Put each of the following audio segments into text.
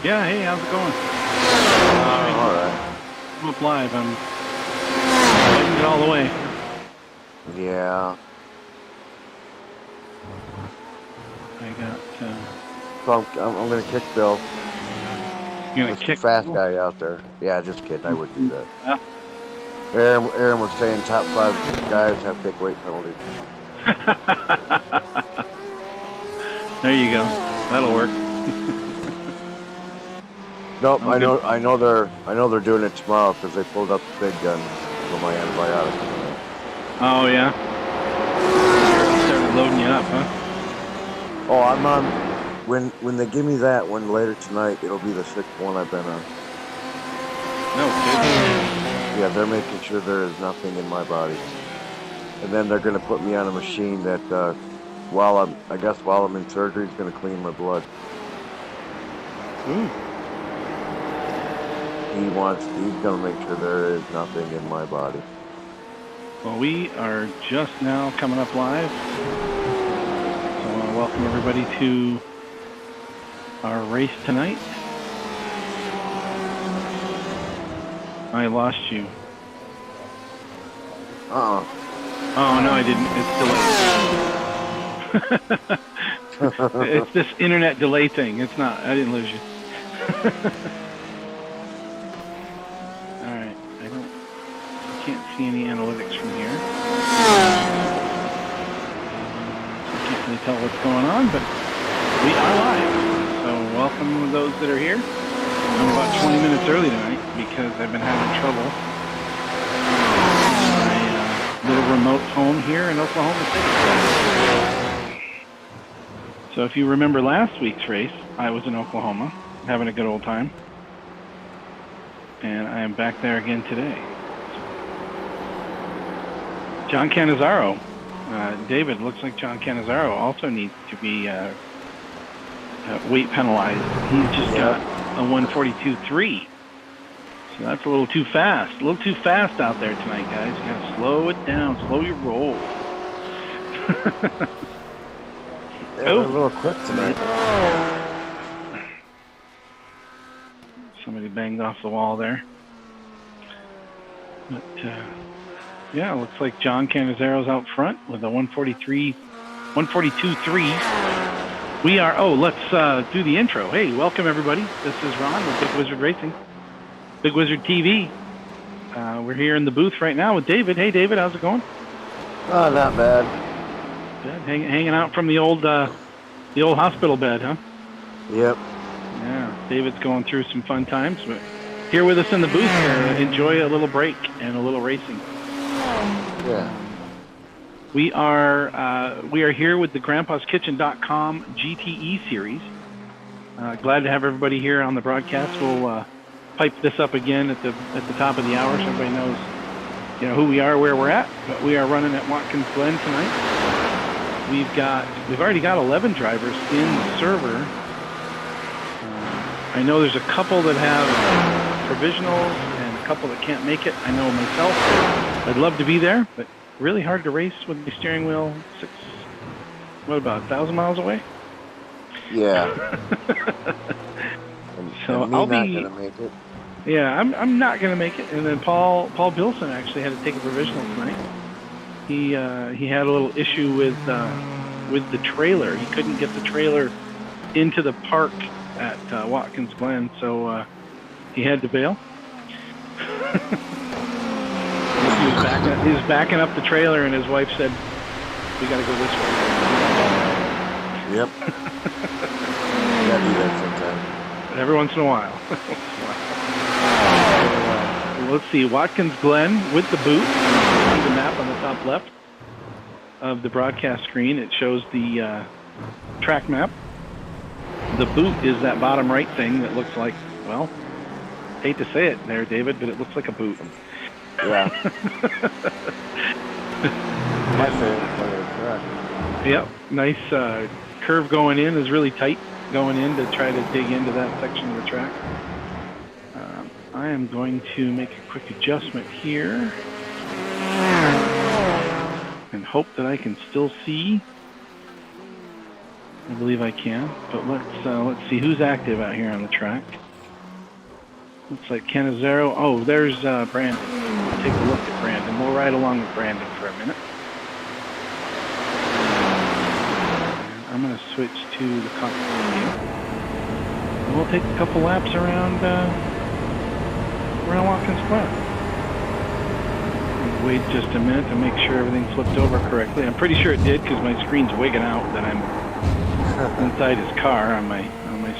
Yeah, hey, how's it going? All right. I'm up live. I'm getting it all the way. Yeah. I got. So I'm gonna kick Bill. You're gonna Mr. kick. Fast Guy out there. Yeah, just kidding. I wouldn't do that. Yeah. Aaron was saying top 5 guys have big weight penalties. There you go. That'll work. Nope, I'm good. I know they're doing it tomorrow because they pulled up the big gun for my antibiotics. Oh yeah. Started loading you up, huh? Oh, I'm on. When they give me that one later tonight, it'll be the 6th one I've been on. No kidding. Yeah, they're making sure there is nothing in my body, and then they're gonna put me on a machine that while I'm in surgery, it's gonna clean my blood. Ooh. He's gonna make sure there is nothing in my body. Well, we are just now coming up live. So I want to welcome everybody to our race tonight. I lost you. Uh-uh. Oh, no, I didn't. It's delayed. It's this internet delay thing. It's not. I didn't lose you. All right. I can't see any analytics from here. So I can't really tell what's going on, but we are live. So welcome those that are here. I'm about 20 minutes early tonight because I've been having trouble. Little remote home here in Oklahoma City. So if you remember last week's race, I was in Oklahoma having a good old time. And I am back there again today. John Cannizzaro. David, looks like John Cannizzaro also needs to be weight penalized. He's just got a 142.3. So that's a little too fast. A little too fast out there tonight, guys. You gotta slow it down. Slow your roll. They're a little quick tonight. Somebody banged off the wall there. But, yeah, it looks like John Cannizzaro's out front with a 142.3. We are, let's do the intro. Hey, welcome everybody. This is Ron with Big Wizard Racing. Big Wizard TV. We're here in the booth right now with David. Hey, David, how's it going? Oh, not bad. Good. Hanging out from the old hospital bed, huh? Yep. Yeah, David's going through some fun times, but here with us in the booth to enjoy a little break and a little racing. Yeah. We are here with the Grandpa'sKitchen.com GTE Series. Glad to have everybody here on the broadcast. We'll pipe this up again at the top of the hour so everybody knows who we are, where we're at. But we are running at Watkins Glen tonight. We've already got 11 drivers in the server. I know there's a couple that have provisionals and a couple that can't make it. I know myself. I'd love to be there, but really hard to race with the steering wheel 1,000 miles away? Yeah. So and I'll not be gonna make it. Yeah, I'm not gonna make it. And then Paul Bilson actually had to take a provisional tonight. He had a little issue with the trailer. He couldn't get the trailer into the park at Watkins Glen, so he had to bail. He was backing up the trailer, and his wife said, "We got to go this way." Yep. You gotta do that sometime. Every once in a while. Let's see, Watkins Glen with the boot. See the map on the top left of the broadcast screen. It shows the track map. The boot is that bottom right thing that looks like, well, hate to say it there, David, but it looks like a boot. Yeah. My favorite part of the track. Yep, nice curve going in, is really tight going in to try to dig into that section of the track. I am going to make a quick adjustment here and hope that I can still see I believe I can, but let's see who's active out here on the track. Looks like Canizero. Oh, there's Brandon. We'll take a look at Brandon. We'll ride along with Brandon for a minute. I'm going to switch to the cockpit view. And we'll take a couple laps around Watkins Glen. Wait just a minute to make sure everything flipped over correctly. I'm pretty sure it did because my screen's wigging out that I'm inside his car on my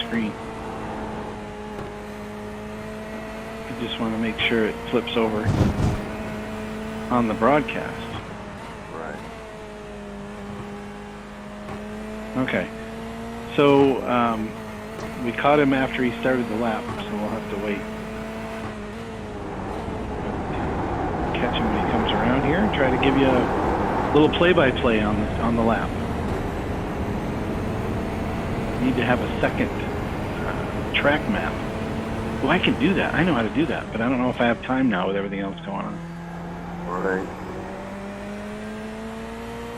screen. I just want to make sure it flips over on the broadcast. Right. Okay. So we caught him after he started the lap, so we'll have to wait. Catch him when he comes around here and try to give you a little play-by-play on the lap. Need to have a second track map. Well, I can do that. I know how to do that, but I don't know if I have time now with everything else going on. Right.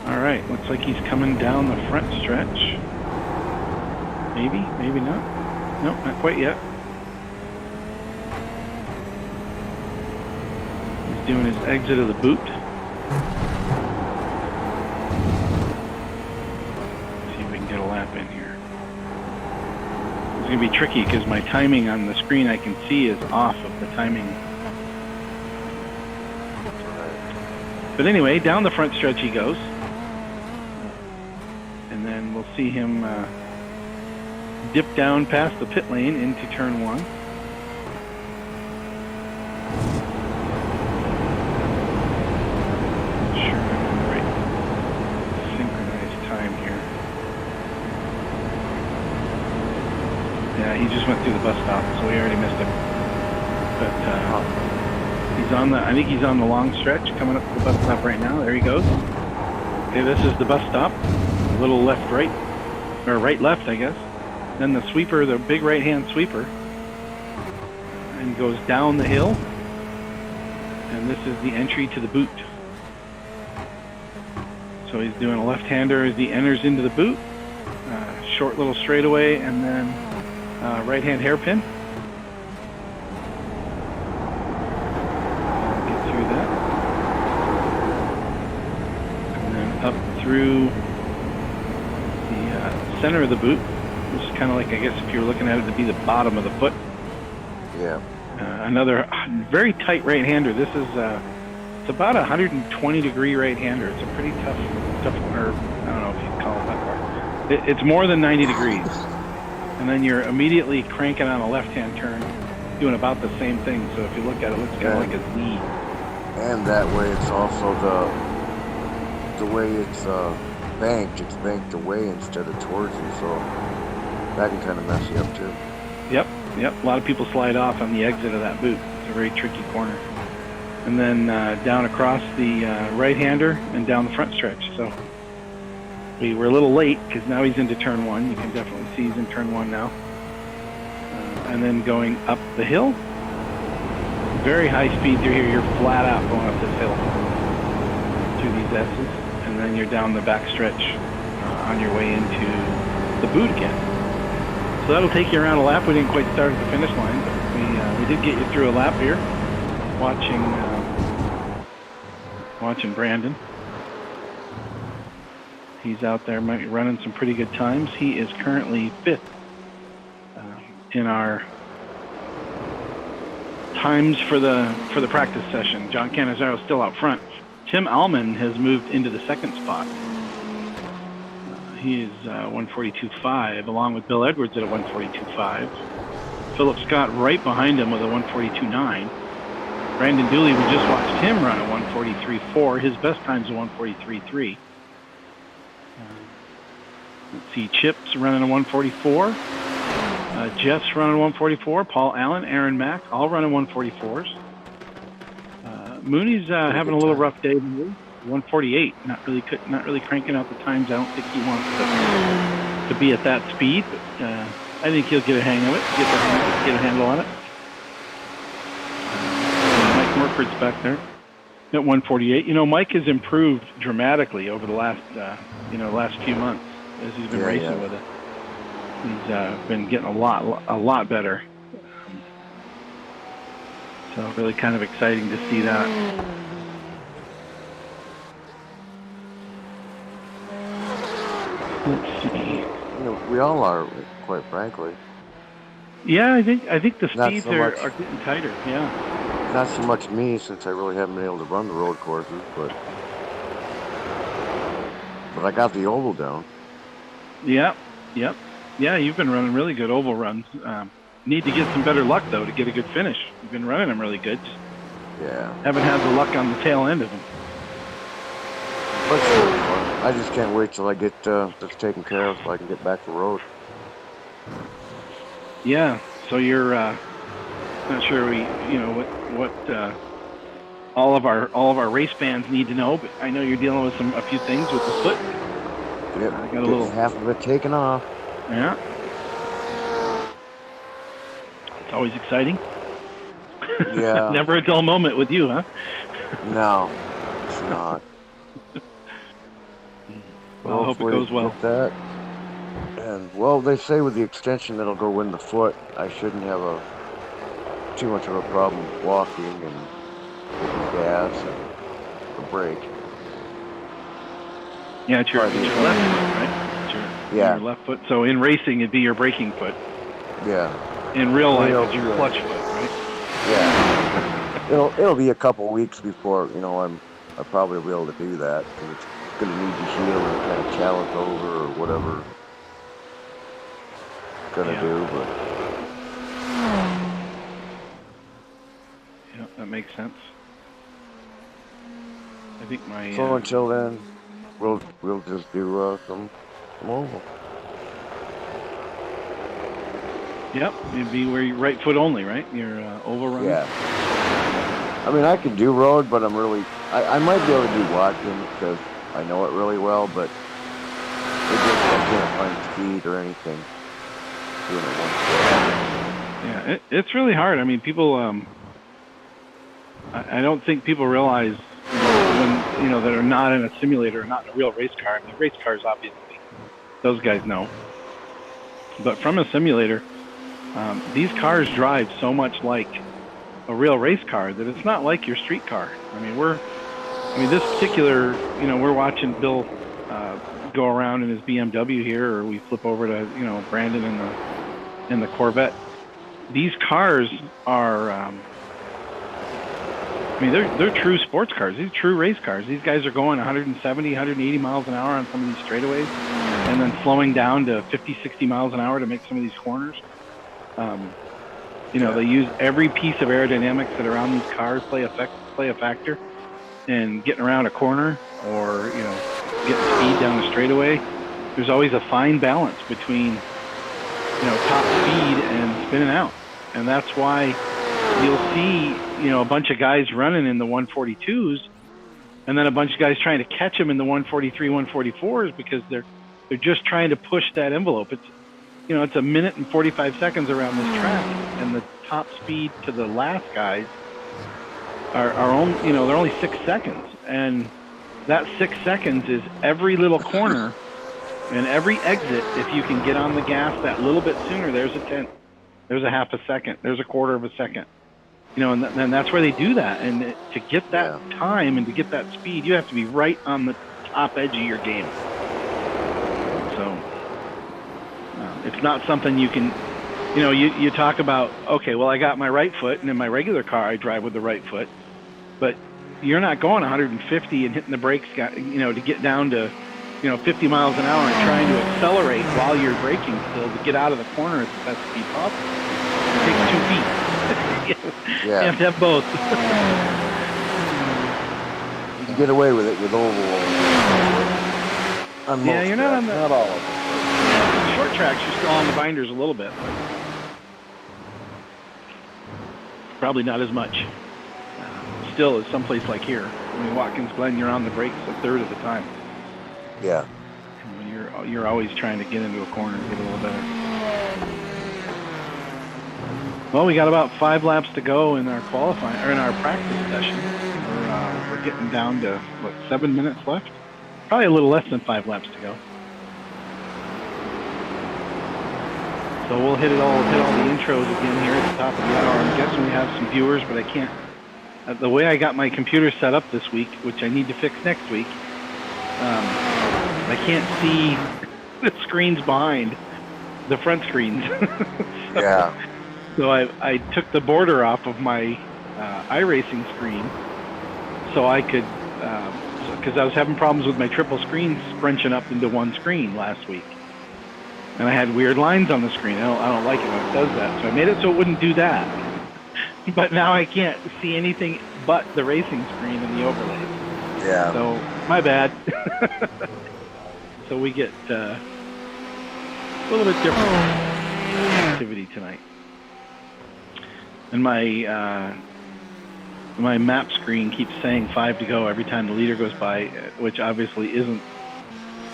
All right, looks like he's coming down the front stretch. Maybe, maybe not. Nope, not quite yet. He's doing his exit of the boot. See if we can get a lap in here. It's going to be tricky because my timing on the screen I can see is off of the timing. But anyway, down the front stretch he goes. And then we'll see him dip down past the pit lane into turn one. Not sure I'm in the right synchronized time here. Yeah, he just went through the bus stop, so we already missed him. But he's on I think he's on the long stretch, coming up to the bus stop right now. There he goes. Okay, this is the bus stop. A little left-right, or right-left, I guess. Then the sweeper, the big right-hand sweeper, and goes down the hill. And this is the entry to the boot. So he's doing a left-hander as he enters into the boot. Short little straightaway, and then right-hand hairpin. Get through that. And then up through the center of the boot, which is kind of like, I guess, if you were looking at it to be the bottom of the foot. Yeah. Another very tight right-hander. This is it's about a 120-degree right-hander. It's a pretty tough, or I don't know if you'd call it that far. It's more than 90 degrees. And then you're immediately cranking on a left-hand turn, doing about the same thing. So if you look at it, it looks kind of like a Z. And that way it's also the way it's banked. It's banked away instead of towards you, so that can kind of mess you up too. Yep. A lot of people slide off on the exit of that boot. It's a very tricky corner. And then down across the right-hander and down the front stretch. So we were a little late because now he's into turn one. You can definitely see he's in turn one now. And then going up the hill. Very high speed through here. You're flat out going up this hill through these S's. And then you're down the back stretch on your way into the boot again. So that'll take you around a lap. We didn't quite start at the finish line, but we did get you through a lap here, watching Brandon. He's out there running some pretty good times. He is currently 5th in our times for the practice session. John Canizero is still out front. Tim Allman has moved into the second spot. He is 142.5, along with Bill Edwards at a 142.5. Philip Scott right behind him with a 142.9. Brandon Dooley, we just watched him run a 143.4. His best time's a 143.3. Let's see, Chip's running a 144. Jeff's running a 144. Paul Allen, Aaron Mack, all running 144s. Mooney's having a little rough day. 148, not really cranking out the times. I don't think he wants to be at that speed, but I think he'll get a hang of it, get a handle on it. Mike Merford's back there at 148. You know, Mike has improved dramatically over the last few months. as he's been Yeah, racing yeah. with it. He's been getting a lot better. So really kind of exciting to see that. Let's see. You know, we all are, quite frankly. Yeah, I think the Not speeds so much. are getting tighter. Yeah. Not so much me, since I really haven't been able to run the road courses, but I got the oval down. Yep. Yeah, you've been running really good oval runs. Need to get some better luck though to get a good finish. You've been running them really good. Just Yeah. haven't had the luck on the tail end of them. But sure, I just can't wait till I get this taken care of so I can get back to the road. Yeah. So you're not sure what all of our race fans need to know, but I know you're dealing with a few things with the foot. Yep. I got a little half of it taken off. Yeah. It's always exciting. Yeah. Never a dull moment with you, huh? No, it's not. Well, I hope it goes well. Get that. And well, they say with the extension that'll go in the foot, I shouldn't have too much of a problem walking and getting gas and the brake. Yeah, it's your left foot, right? It's your left foot. So in racing, it'd be your braking foot. Yeah. In real life, it's your clutch foot, right? Yeah. It'll be a couple weeks before I probably will be able to do that, because it's going to need to heal and kind of challenge over or whatever it's going to do. But yeah, that makes sense. I think so until then, we'll just do some oval. Yep, it'd be where you're right foot only, right? Your oval run. Yeah. I mean, I can do road, but I might be able to do Watkins because I know it really well, but I can't find speed or anything doing it one step. Yeah, it's really hard. I mean, people. I don't think people realize when that are not in a simulator, not in a real race car. I mean, race cars, obviously, those guys know. But from a simulator, these cars drive so much like a real race car that it's not like your street car. I mean, this particular, we're watching Bill go around in his BMW here, or we flip over to, Brandon in the Corvette. These cars are, they're true sports cars. These are true race cars. These guys are going 170, 180 miles an hour on some of these straightaways, and then slowing down to 50, 60 miles an hour to make some of these corners. They use every piece of aerodynamics that are on these cars play a factor in getting around a corner or, getting speed down the straightaway. There's always a fine balance between, top speed and spinning out. And that's why you'll see, a bunch of guys running in the 142s and then a bunch of guys trying to catch them in the 143, 144s because they're just trying to push that envelope. It's a minute and 45 seconds around this track, and the top speed to the last guys are only, they're only 6 seconds. And that 6 seconds is every little corner and every exit. If you can get on the gas that little bit sooner, there's a tenth, there's a half a second, there's a quarter of a second. And then that's where they do that. And to get that time and to get that speed, you have to be right on the top edge of your game. So it's not something you can, you talk about, okay, well, I got my right foot, and in my regular car, I drive with the right foot. But you're not going 150 and hitting the brakes, to get down to, 50 miles an hour and trying to accelerate while you're braking still to get out of the corner at the best speed possible. It takes 2 feet. You have to have both. You can get away with it with oval. You're not on not all of them. Yeah, short tracks, you're still on the binders a little bit. Probably not as much. Still, as someplace like here. I mean, Watkins, Glen, you're on the brakes a third of the time. Yeah. You're always trying to get into a corner and get a little better. Well, we got about 5 laps to go in our qualifying or in our practice session. We're getting down to 7 minutes left. Probably a little less than 5 laps to go. So we'll hit all the intros again here at the top of the hour. I'm guessing we have some viewers, but I can't. The way I got my computer set up this week, which I need to fix next week, I can't see the screens behind the front screens. Yeah. So I took the border off of my iRacing screen, so I could, because I was having problems with my triple screens scrunching up into one screen last week, and I had weird lines on the screen. I don't like it when it does that, so I made it so it wouldn't do that. But now I can't see anything but the racing screen and the overlay. Yeah. So my bad. So we get a little bit different activity tonight. And my map screen keeps saying 5 to go every time the leader goes by, which obviously isn't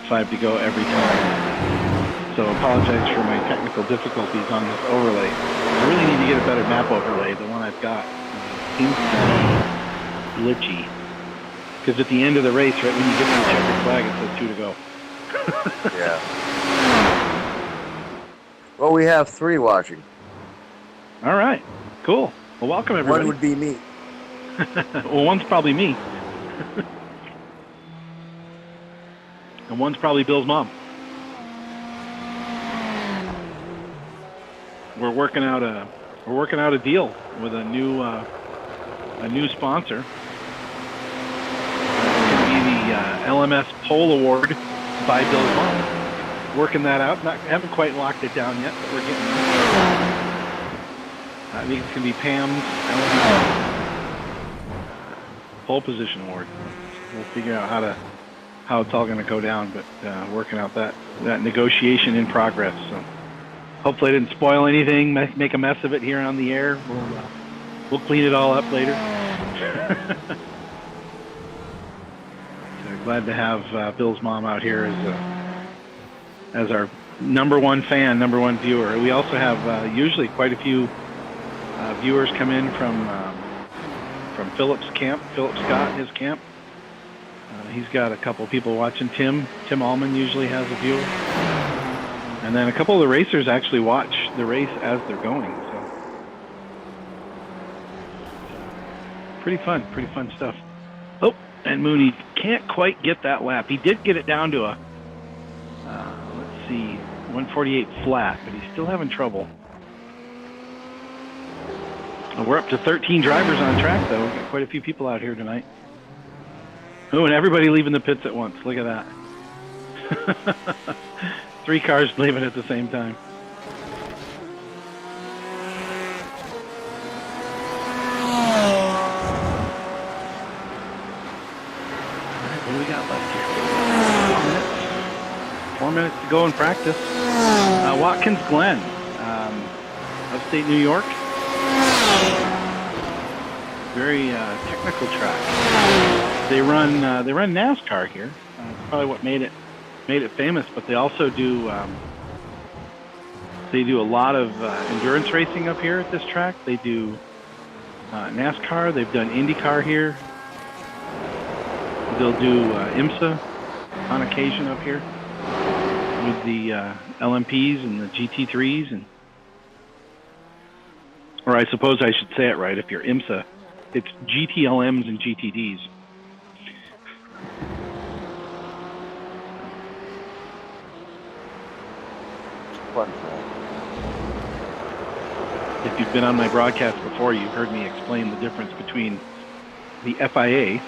5 to go every time. So apologize for my technical difficulties on this overlay. I really need to get a better map overlay. The one I've got seems to be glitchy. Because at the end of the race, right when you get to the checkered flag, it says 2 to go. Yeah. Well, we have 3 watching. All right. Cool. Well, welcome everybody. One would be me. Well, one's probably me. And one's probably Bill's mom. We're working out a deal with a new sponsor. It's going to be the LMS Pole Award by Bill's mom. Working that out. Haven't quite locked it down yet, but we're getting there. I think it's going to be Pam's pole position award. We'll figure out how it's all going to go down, but working out that negotiation in progress. So hopefully I didn't spoil anything, make a mess of it here on the air. We'll clean it all up later. So glad to have Bill's mom out here as our number one fan, number one viewer. We also have usually quite a few viewers come in from Philip's camp, Philip Scott, his camp. He's got a couple of people watching. Tim Allman usually has a viewer. And then a couple of the racers actually watch the race as they're going. So pretty fun stuff. Oh, and Mooney can't quite get that lap. He did get it down to a, let's see, 148 flat, but he's still having trouble. We're up to 13 drivers on track, though. We've got quite a few people out here tonight. Oh, and everybody leaving the pits at once. Look at that. 3 cars leaving at the same time. All right, what do we got left here? 4 minutes to go in practice. Watkins Glen, upstate New York. Very technical track. They run NASCAR here. It's probably what made it famous. But they also do a lot of endurance racing up here at this track. They do NASCAR. They've done IndyCar here. They'll do IMSA on occasion up here with the LMPs and the GT3s and. Or I suppose I should say it right. If you're IMSA, it's GTLMs and GTDs. Fun. If you've been on my broadcast before, you've heard me explain the difference between the FIA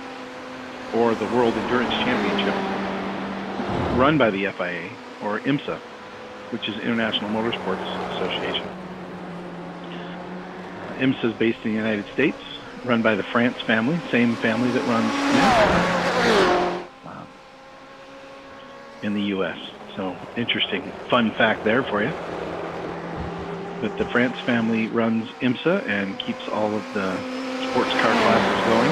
or the World Endurance Championship run by the FIA or IMSA, which is International Motorsports Association. IMSA is based in the United States, run by the France family, same family that runs NASCAR in the U.S. So interesting, fun fact there for you. But the France family runs IMSA and keeps all of the sports car classes going.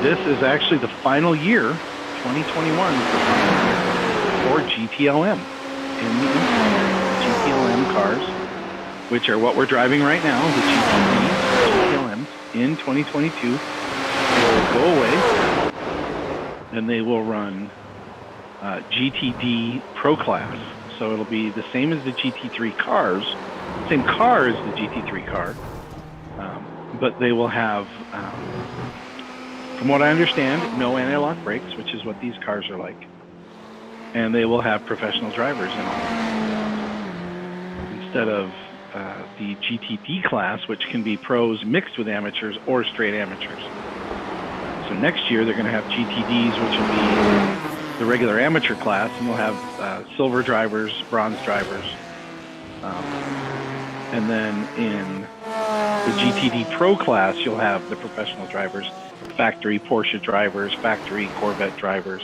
This is actually the final year, 2021, for GTLM in the GTLM cars, which are what we're driving right now, the GTLMs in 2022. They will go away, and they will run GTD Pro Class. So it'll be the same as the GT3 cars, same car as the GT3 car, but they will have, from what I understand, no anti-lock brakes, which is what these cars are like, and they will have professional drivers in all. Instead of the GTD class, which can be pros mixed with amateurs or straight amateurs. So next year they're going to have GTDs, which will be the regular amateur class, and we'll have silver drivers, bronze drivers. And then in the GTD Pro class, you'll have the professional drivers, factory Porsche drivers, factory Corvette drivers,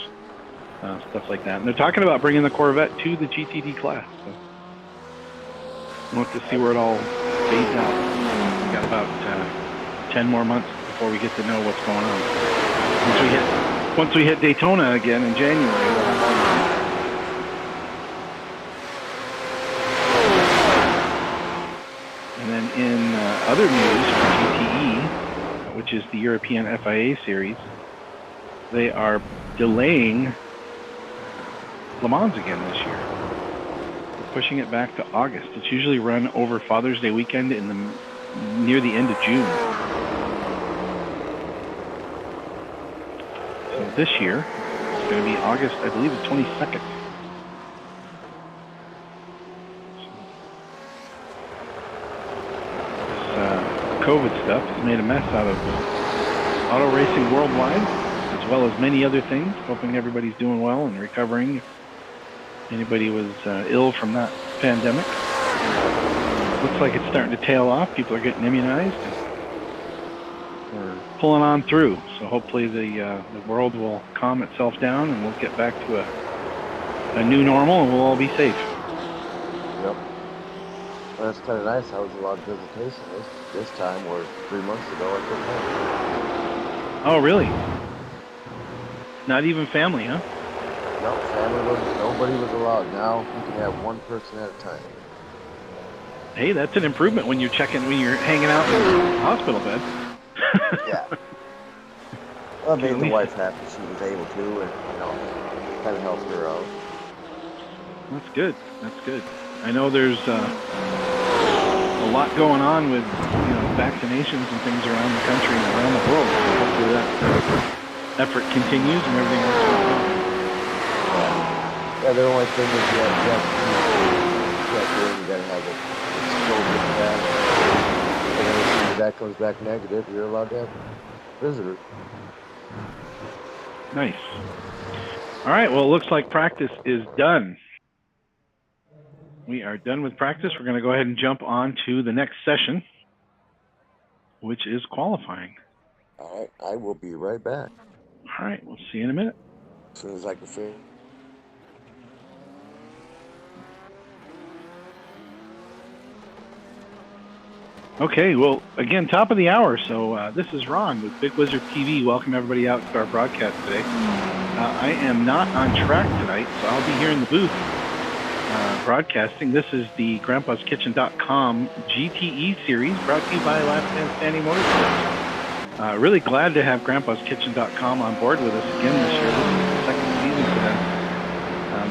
stuff like that. And they're talking about bringing the Corvette to the GTD class. So we'll have to see where it all fades out. We've got about 10 more months before we get to know what's going on. Once we hit Daytona again in January, we'll have all. And then in other news from GTE, which is the European FIA series, they are delaying Le Mans again this year. They're pushing it back to August. It's usually run over Father's Day weekend near the end of June. So this year, it's going to be August, I believe, the 22nd. COVID stuff has made a mess out of auto racing worldwide, as well as many other things. Hoping everybody's doing well and recovering. If anybody was ill from that pandemic, looks like it's starting to tail off. People are getting immunized. And we're pulling on through. So hopefully the world will calm itself down and we'll get back to a new normal and we'll all be safe. Yep. Well, that's kind of nice. I was a lot of visitation this time, where 3 months ago I couldn't have. Oh, really? Not even family, huh? No, nobody was allowed. Now you can have one person at a time. Hey, that's an improvement when you're hanging out in the hospital bed. Yeah. Well, it made the wife happy. She was able to, and kind of helped her out. That's good. That's good. I know there's a lot going on with vaccinations and things around the country and around the world. So hopefully that effort continues and everything works out well. Yeah, the only thing is you gotta have it COVID test. And then as soon as that comes back negative, you're allowed to have visitors. Nice. All right. Well, it looks like practice is done. We are done with practice. We're going to go ahead and jump on to the next session, which is qualifying. All right. I will be right back. All right. We'll see you in a minute. As soon as I can finish. Okay. Well, again, top of the hour. So this is Ron with Big Wizard TV. Welcome everybody out to our broadcast today. I am not on track tonight, so I'll be here in the booth. Broadcasting. This is the grandpaskitchen.com GTE series brought to you by Last Man Standing Motorsports. Really glad to have grandpaskitchen.com on board with us again this year. This is the second season for them.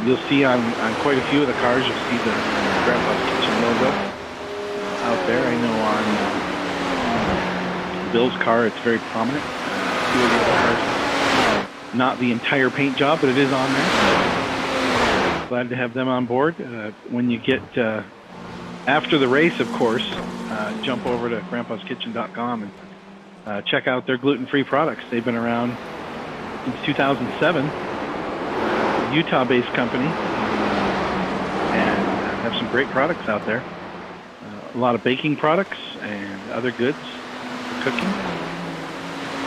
You'll see on quite a few of the cars, you'll see the Grandpa's Kitchen logo out there. I know on Bill's car it's very prominent. A few of the other cars, not the entire paint job, but it is on there. Glad to have them on board. When you get after the race, of course, jump over to grandpaskitchen.com and check out their gluten-free products. They've been around since 2007, Utah-based company, and have some great products out there. A lot of baking products and other goods for cooking,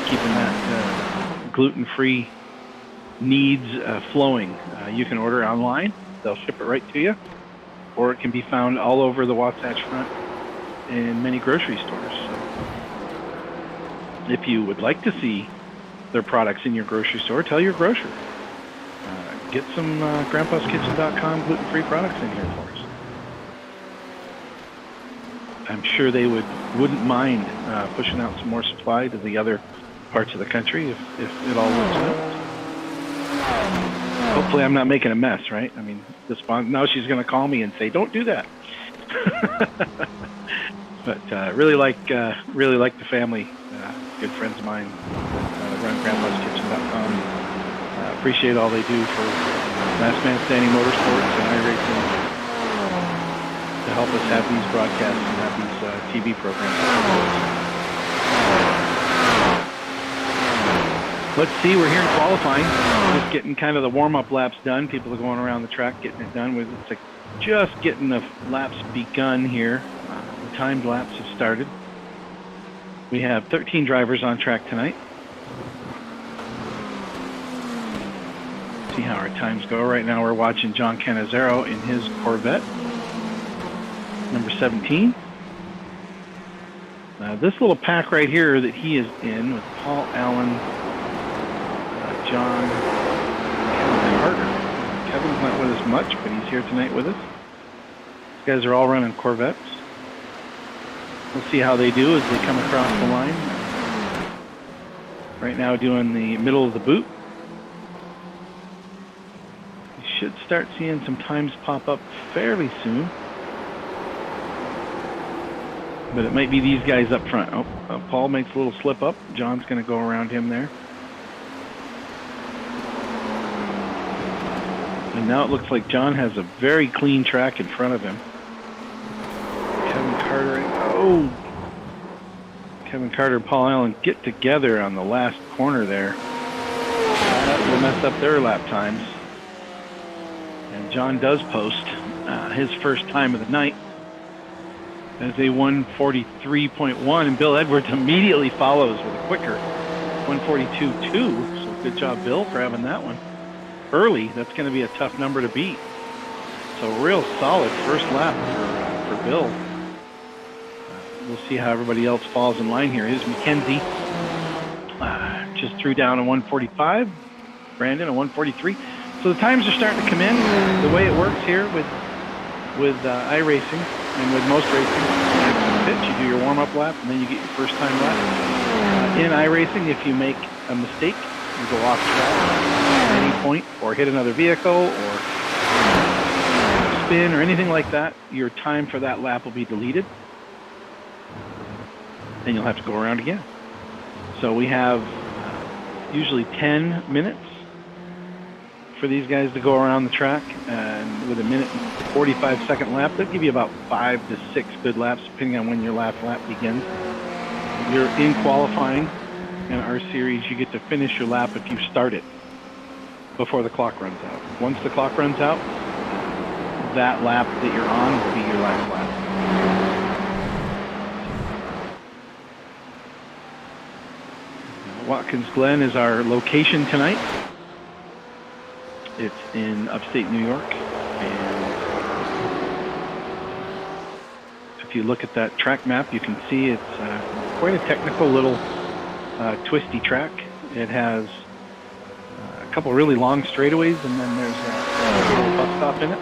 keeping that gluten-free needs flowing. You can order online. They'll ship it right to you, or it can be found all over the Wasatch Front in many grocery stores. So if you would like to see their products in your grocery store, tell your grocer. Get some grandpaskitchen.com gluten-free products in here for us. I'm sure they wouldn't mind pushing out some more supply to the other parts of the country if it all works out. Hopefully I'm not making a mess, right? I mean, now she's going to call me and say, don't do that. But really like the family, good friends of mine that run grandpaskitchen.com. Appreciate all they do for Last Man Standing Motorsports and iRacing to help us have these broadcasts and have these TV programs. Let's see, we're here in qualifying, just getting kind of the warm-up laps done. People are going around the track getting it done. It's like just getting the laps begun here. The timed laps have started. We have 13 drivers on track tonight. See how our times go. Right now we're watching John Cannizzaro in his Corvette, number 17. This little pack right here that he is in with Paul Allen, John, Kevin Carter. Kevin's not with us much, but he's here tonight with us. These guys are all running Corvettes. We'll see how they do as they come across the line. Right now doing the middle of the boot. You should start seeing some times pop up fairly soon. But it might be these guys up front. Paul makes a little slip up. John's going to go around him there. And now it looks like John has a very clean track in front of him. Kevin Carter and Paul Allen get together on the last corner there. That will mess up their lap times. And John does post his first time of the night as a 143.1, and Bill Edwards immediately follows with a quicker 142.2. So good job, Bill, for having that one early. That's going to be a tough number to beat. So real solid first lap for Bill. We'll see how everybody else falls in line here. Here's McKenzie. Just threw down a 145. Brandon, a 143. So the times are starting to come in. The way it works here with iRacing and with most racing, you do your warm-up lap and then you get your first time lap. In iRacing, if you make a mistake, you go off track at any point or hit another vehicle or spin or anything like that, your time for that lap will be deleted. Then you'll have to go around again. So we have usually 10 minutes for these guys to go around the track, and with a minute and 45-second lap, they'll give you about 5 to 6 good laps, depending on when your last lap begins. You're in qualifying in our series. You get to finish your lap if you start it before the clock runs out. Once the clock runs out, that lap that you're on will be your last lap. Watkins Glen is our location tonight. It's in upstate New York, and if you look at that track map, you can see it's quite a technical little twisty track. It has a couple really long straightaways, and then there's a little bus stop in it.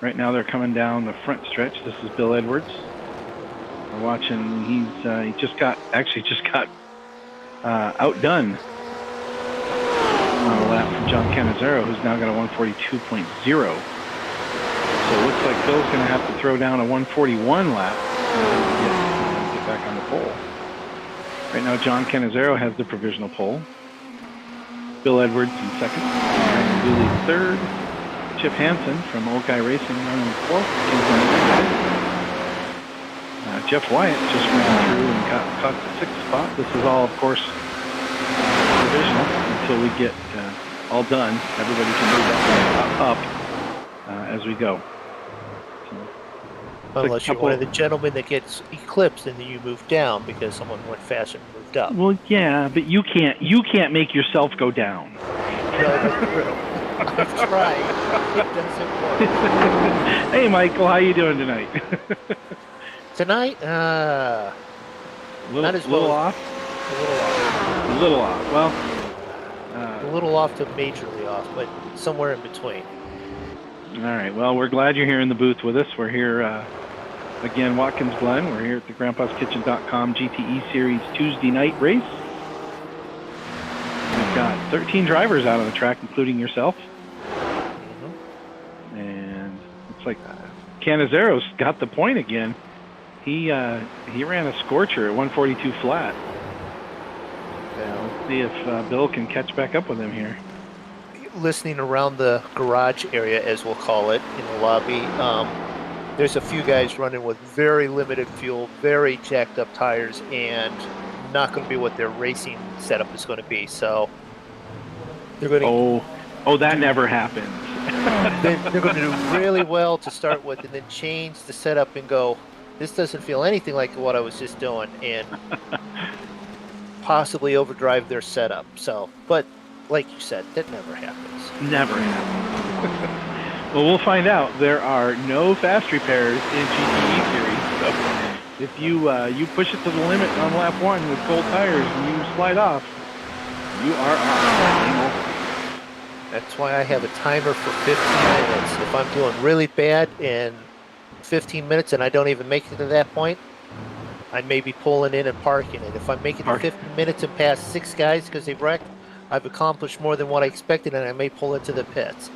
Right now they're coming down the front stretch. This is Bill Edwards. We're watching. He just got outdone on a lap from John Cannizzaro, who's now got a 142.0. So it looks like Bill's going to have to throw down a 141 lap to get back on the pole. Right now, John Cannizzaro has the provisional pole. Bill Edwards in second. Ryan Dooley third. Chip Hansen from Old Guy Racing running fourth. Jeff Wyatt just ran through and caught the sixth spot. This is all, of course, provisional until we get all done. Everybody can move that up as we go. So, unless you're one of the gentlemen that gets eclipsed and then you move down because someone went faster and moved up. Well, yeah, but you can't make yourself go down. No, that's true. I've tried. It doesn't work. Hey, Michael, how you doing tonight? Tonight, not as little well. off. A little off. A little off. Well, a little off to majorly off, but somewhere in between. All right. Well, we're glad you're here in the booth with us. We're here again, Watkins Glen. We're here at the grandpaskitchen.com GTE Series Tuesday night race. We've got 13 drivers out on the track, including yourself. And looks like Canizaro's got the point again. He ran a scorcher at 142 flat. Let's see if Bill can catch back up with him here. Listening around the garage area, as we'll call it, in the lobby, there's a few guys running with very limited fuel, very jacked up tires, and not going to be what their racing setup is going to be. So they're going to. Oh, that never happens. They're going to do really well to start with, and then change the setup and go, this doesn't feel anything like what I was just doing, and possibly overdrive their setup. So, but like you said, that never happens. Never happens. Well, we'll find out. There are no fast repairs in GTE Series. So if you push it to the limit on lap 1 with cold tires and you slide off, you are off. That's why I have a timer for 15 minutes. If I'm doing really bad in 15 minutes and I don't even make it to that point, I may be pulling in and parking it. If I'm making it 15 minutes and pass 6 guys because they wrecked, I've accomplished more than what I expected, and I may pull into the pits.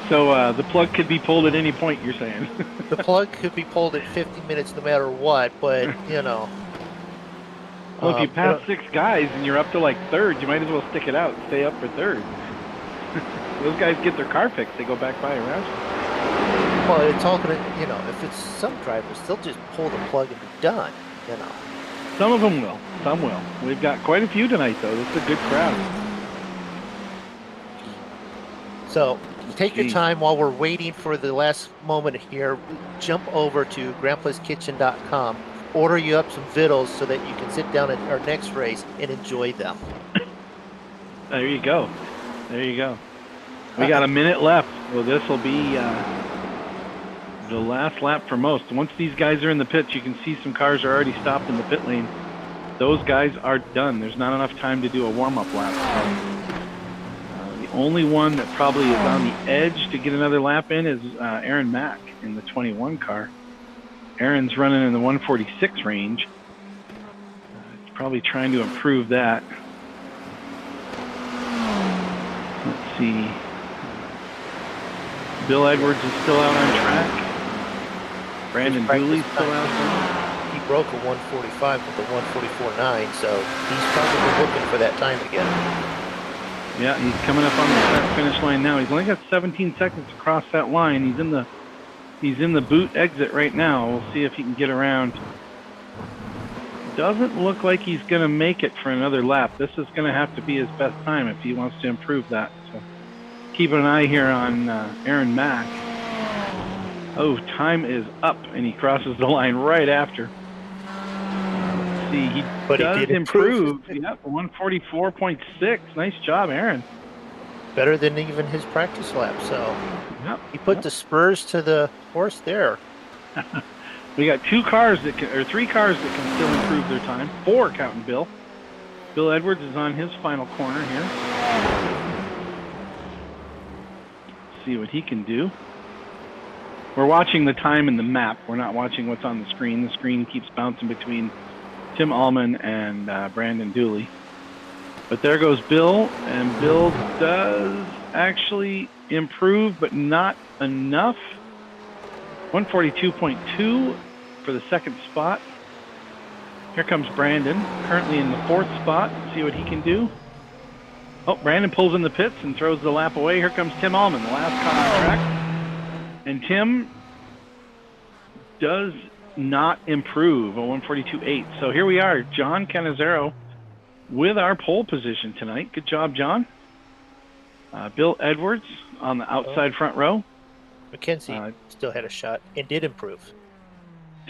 So the plug could be pulled at any point, you're saying? The plug could be pulled at 50 minutes no matter what, but, you know. Well, if you pass 6 guys and you're up to like 3rd, you might as well stick it out and stay up for 3rd. Those guys get their car fixed, they go back by around. Well, it's all going to, you know, if it's some drivers, they'll just pull the plug and be done, you know. Some of them will. Some will. We've got quite a few tonight, though. This is a good crowd. So take your time while we're waiting for the last moment here. Jump over to grandpaskitchen.com. Order you up some vittles so that you can sit down at our next race and enjoy them. There you go. There you go. We got a minute left. Well, this will be the last lap for most. Once these guys are in the pits, you can see some cars are already stopped in the pit lane. Those guys are done. There's not enough time to do a warm-up lap. The only one that probably is on the edge to get another lap in is Aaron Mack in the 21 car. Aaron's running in the 146 range. He's probably trying to improve that. Let's see. Bill Edwards is still out on track. Brandon Dooley's still out there. He broke a 145 with a 144.9, so he's probably looking for that time again. Yeah, he's coming up on the start finish line now. He's only got 17 seconds to cross that line. He's in the boot exit right now. We'll see if he can get around. Doesn't look like he's going to make it for another lap. This is going to have to be his best time if he wants to improve that. So keep an eye here on Aaron Mack. Oh, time is up, and he crosses the line right after. Let's see, he does improve. Yep, 144.6. Nice job, Aaron. Better than even his practice lap, so yep, he put the spurs to the horse there. We got 3 cars that can still improve their time. 4 counting Bill. Bill Edwards is on his final corner here. Let's see what he can do. We're watching the time in the map. We're not watching what's on the screen. The screen keeps bouncing between Tim Allman and Brandon Dooley. But there goes Bill, and Bill does actually improve, but not enough. 142.2 for the 2nd spot. Here comes Brandon, currently in the 4th spot. Let's see what he can do. Oh, Brandon pulls in the pits and throws the lap away. Here comes Tim Allman, the last car on track. And Tim does not improve a 142.8. So here we are, John Canizaro with our pole position tonight. Good job, John. Bill Edwards on the outside front row. McKenzie still had a shot and did improve.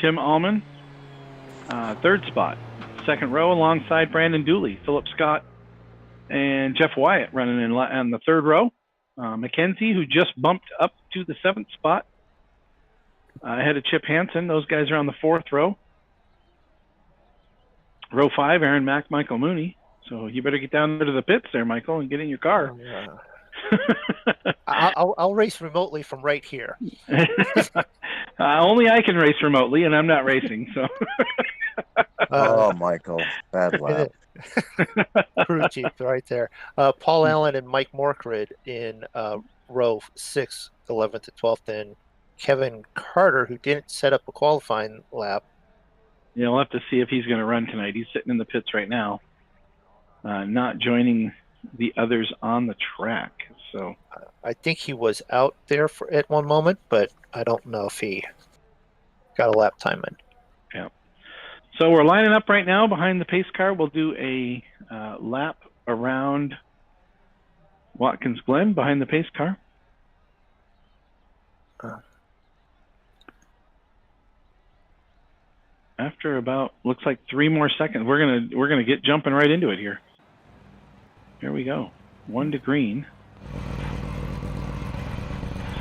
Tim Allman, 3rd spot. 2nd row alongside Brandon Dooley, Philip Scott, and Jeff Wyatt running in on the 3rd row. McKenzie, who just bumped up to the 7th spot, ahead of Chip Hansen. Those guys are on the 4th row. Row 5, Aaron Mack, Michael Mooney. So you better get down there to the pits there, Michael, and get in your car. Oh, yeah. I'll race remotely from right here. Only I can race remotely, and I'm not racing. So Oh, Michael, bad And lap. crew chief right there. Paul Allen and Mike Morkrid in row 6, 11th to 12th, and Kevin Carter, who didn't set up a qualifying lap. Yeah, we'll have to see if he's going to run tonight. He's sitting in the pits right now, not joining the others on the track. So I think he was out there at one moment, but I don't know if he got a lap time in. yeah. So we're lining up right now behind the pace car. We'll do a lap around Watkins Glen behind the pace car. After about, looks like 3 more seconds, we're gonna get jumping right into it here. Here we go. 1 to green.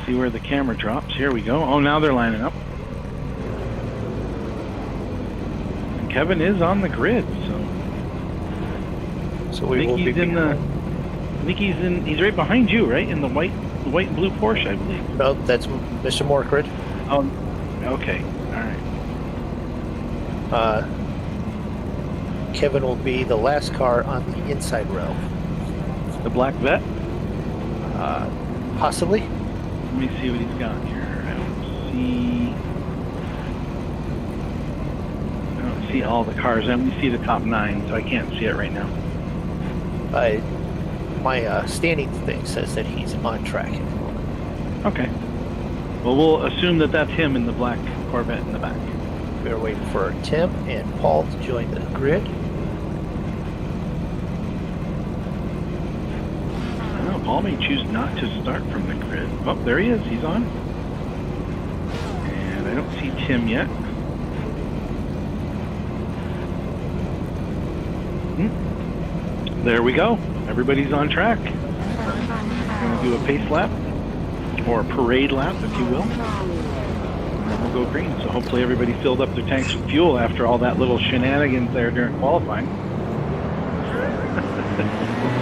See where the camera drops. Here we go. Oh, now they're lining up. And Kevin is on the grid, so we will be he's right behind you, right? In the white and blue Porsche, I believe. No, that's Mr. Morkrid. Oh, okay. All right. Kevin will be the last car on the inside row. The black vet? Possibly. Let me see what he's got here. I don't see all the cars. I only see the top 9, so I can't see it right now. My standing thing says that he's on track at the moment. Okay. Well, we'll assume that that's him in the black Corvette in the back. We're waiting for Tim and Paul to join the grid. I don't know, Paul may choose not to start from the grid. Oh, there he is. He's on. And I don't see Tim yet. There we go. Everybody's on track. We're going to do a pace lap, or a parade lap, if you will. And then we'll go green. So hopefully everybody filled up their tanks with fuel after all that little shenanigans there during qualifying. We'll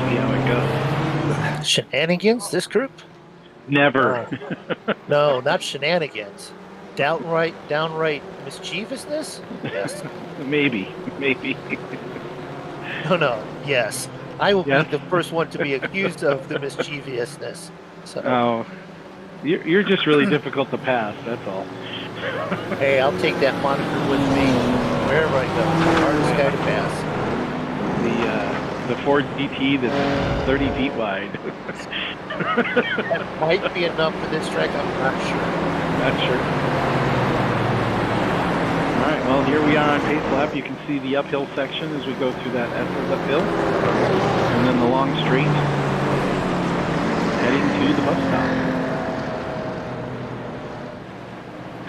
see how it goes. Shenanigans, this group? Never. No, not shenanigans. Downright mischievousness? Yes. Maybe. No, yes. I will Yes? be the first one to be accused of the mischievousness. So, Oh, you're just really difficult to pass, that's all. hey, I'll take that moniker with me wherever I go. Hardest guy to pass. The Ford GTE that's 30 feet wide. That might be enough for this track, I'm not sure. Not sure. All right, well, here we are on pace lap. You can see the uphill section as we go through that S's uphill. And then the long straight heading to the bus stop.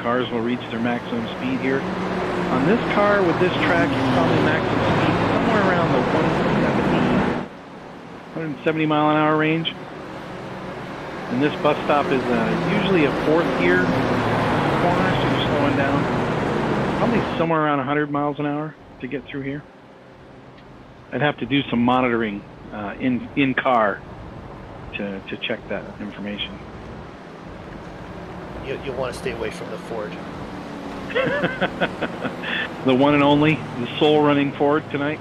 Cars will reach their maximum speed here. On this car with this track, it's probably maximum speed somewhere around the 170 mile an hour range. And this bus stop is usually a 4th gear corner, so you're slowing down. Probably somewhere around 100 miles an hour to get through here. I'd have to do some monitoring in car to check that information. You'll want to stay away from the Ford. The one and only, the sole running Ford tonight.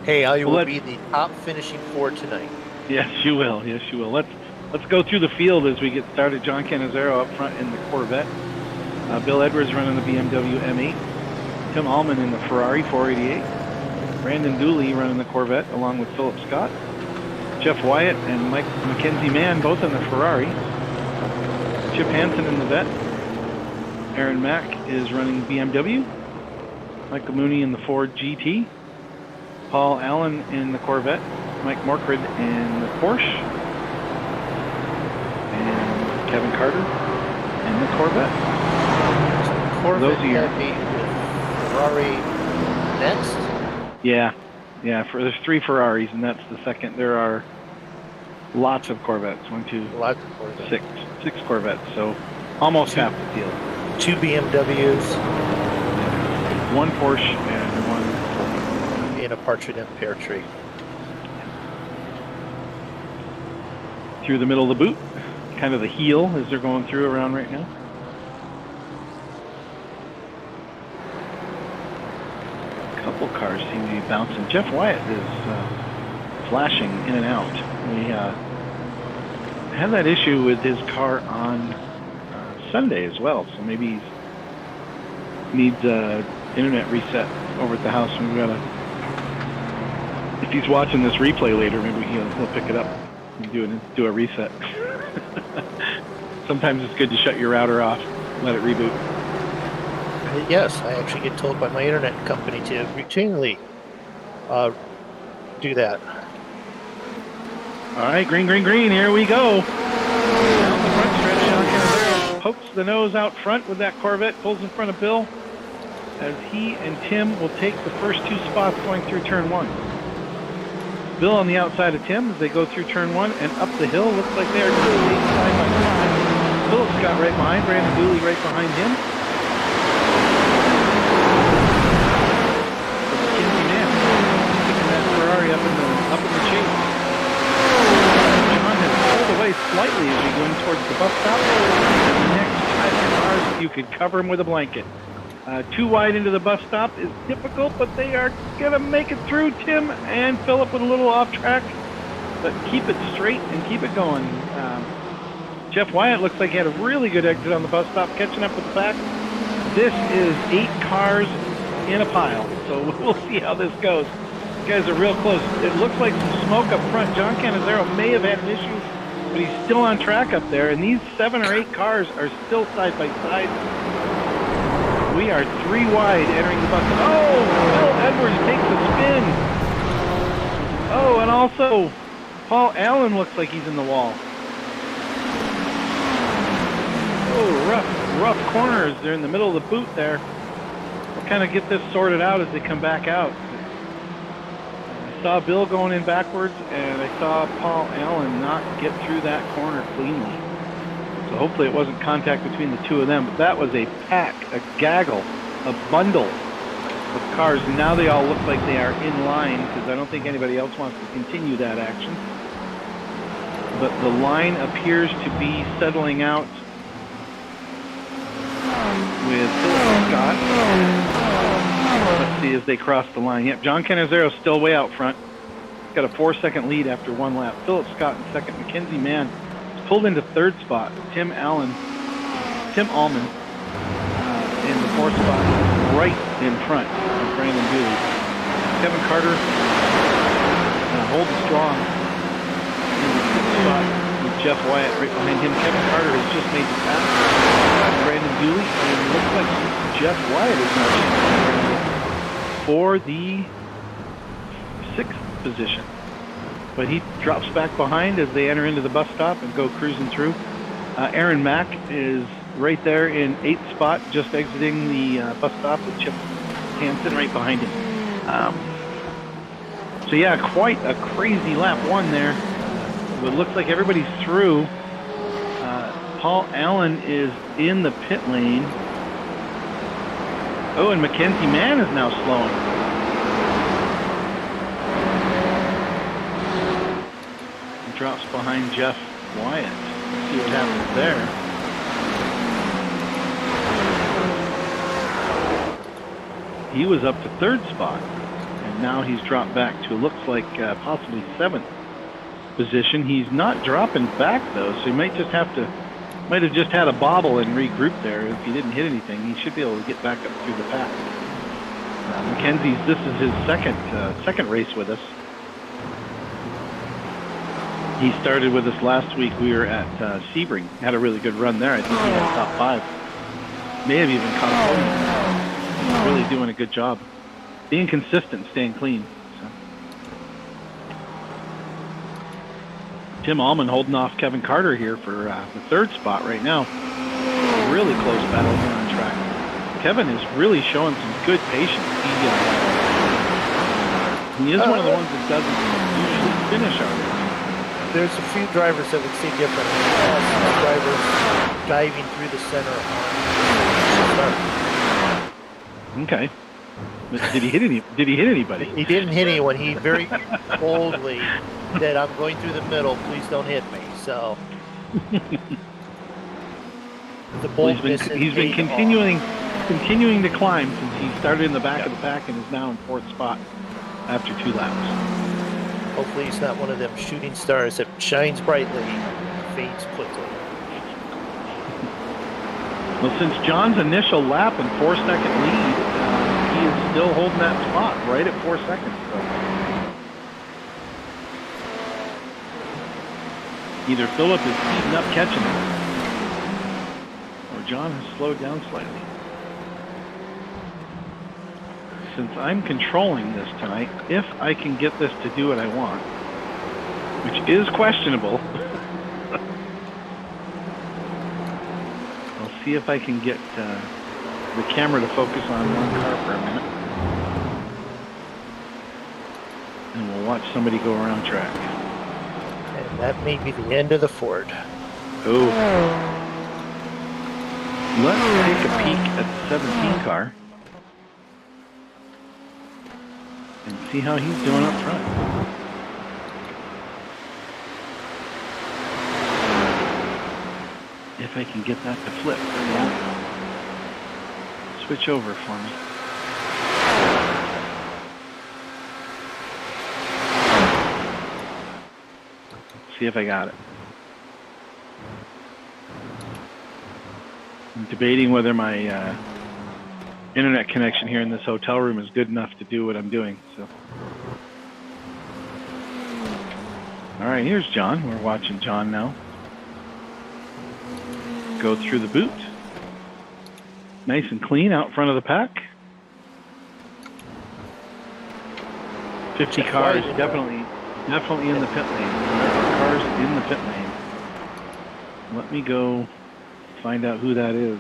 Hey, I will be the top finishing Ford tonight. Yes, you will. Yes, you will. Let's go through the field as we get started. John Cannizzaro up front in the Corvette. Bill Edwards running the BMW M8. Tim Allman in the Ferrari 488. Brandon Dooley running the Corvette along with Philip Scott. Jeff Wyatt and Mike Mackenzie Mann both in the Ferrari. Chip Hansen in the Vet. Aaron Mack is running BMW. Michael Mooney in the Ford GT. Paul Allen in the Corvette. Mike Morkrid in the Porsche. And Kevin Carter in the Corvette. Corvette Those are your... with Ferrari next? Yeah. There's 3 Ferraris, and that's the second. There are lots of Corvettes. 1, 2, Lots of Corvettes. 6 Corvettes. So almost half the field. 2 BMWs. 1 Porsche and 1 In a partridge and pear tree. through the middle of the boot, kind of the heel as they're going through around right now. cars seem to be bouncing. Jeff Wyatt is flashing in and out. We had that issue with his car on Sunday as well, so maybe he needs internet reset over at the house. And we gotta, if he's watching this replay later, maybe he'll pick it up and do a reset. Sometimes it's good to shut your router off, let it reboot. Yes, I actually get told by my internet company to routinely do that. All right, green, here we go. Down the front stretch, Sean Canizero pokes the nose out front with that Corvette, pulls in front of Bill, as he and Tim will take the first 2 spots going through turn 1. Bill on the outside of Tim as they go through turn 1 and up the hill. Looks like they are going side by side. Philip Scott right behind, Brandon Dooley right behind him. McKenzie Man picking that Ferrari up in the chase. John has pulled away slightly as we go in towards the bus stop. The next 5 cars, you could cover him with a blanket. Too wide into the bus stop is difficult, but they are going to make it through. Tim and Philip with a little off track, but keep it straight and keep it going. Jeff Wyatt looks like he had a really good exit on the bus stop, catching up with the pack. This is 8 cars in a pile, so we'll see how this goes. These guys are real close. It looks like some smoke up front. John Canizero may have had an issue, but he's still on track up there, and these 7 or 8 cars are still side by side. We are 3 wide entering the bus. Oh, Phil Edwards takes a spin. Oh, and also Paul Allen looks like he's in the wall. Oh, rough corners. They're in the middle of the boot there. We'll kind of get this sorted out as they come back out. I saw Bill going in backwards, and I saw Paul Allen not get through that corner cleanly. So hopefully it wasn't contact between the 2 of them, but that was a pack, a gaggle, a bundle of cars. And now they all look like they are in line, because I don't think anybody else wants to continue that action. But the line appears to be settling out with Philip Scott. Let's see as they cross the line. Yep, John Canizero still way out front. He's got a 4-second lead after 1 lap. Philip Scott in second. McKenzie Mann pulled into 3rd spot. Tim Allman in the 4th spot, right in front of Brandon Dooley. Kevin Carter holding strong in the 6th spot with Jeff Wyatt right behind him. Kevin Carter has just made the pass to Brandon Dooley, and it looks like Jeff Wyatt is now for the 6th position. But he drops back behind as they enter into the bus stop and go cruising through. Aaron Mack is right there in 8th spot, just exiting the bus stop with Chip Hansen right behind him. So yeah, quite a crazy lap 1 there. It looks like everybody's through. Paul Allen is in the pit lane. Oh, and McKenzie Mann is now slowing. Drops behind Jeff Wyatt. Let's see what happens there. He was up to 3rd spot, and now he's dropped back to looks like possibly 7th position. He's not dropping back though, so he might have just had a bobble and regroup there. If he didn't hit anything, he should be able to get back up through the pack. This is his second race with us. He started with us last week. We were at Sebring. Had a really good run there. I think he had top 5. May have even caught a podium. He's really doing a good job. Being consistent, staying clean. So. Tim Allman holding off Kevin Carter here for the 3rd spot right now. Really close battle here on track. Kevin is really showing some good patience. He is one of the ones that doesn't usually finish our race. There's a few drivers that would see different. Drivers diving through the center. Okay. Did he hit anybody? He didn't hit anyone. He very boldly said, "I'm going through the middle. Please don't hit me." So the boldness. He's been continuing continuing to climb since he started in the back of the pack and is now in 4th spot after 2 laps. Hopefully he's not one of them shooting stars that shines brightly, fades quickly. Well, since John's initial lap and 4-second lead, he is still holding that spot right at 4 seconds. So. Either Philip is speeding up, catching it, or John has slowed down slightly. Since I'm controlling this tonight, if I can get this to do what I want, which is questionable, I'll see if I can get the camera to focus on one car for a minute. And we'll watch somebody go around track. And that may be the end of the Ford. Oh. Let's take a peek at the 17 car and see how he's doing up front. If I can get that to flip. Yeah. Switch over for me. See if I got it. I'm debating whether my internet connection here in this hotel room is good enough to do what I'm doing. So, all right, here's John. We're watching John now go through the boot. Nice and clean out front of the pack. 50 cars definitely in the pit lane. Cars in the pit lane. Let me go find out who that is.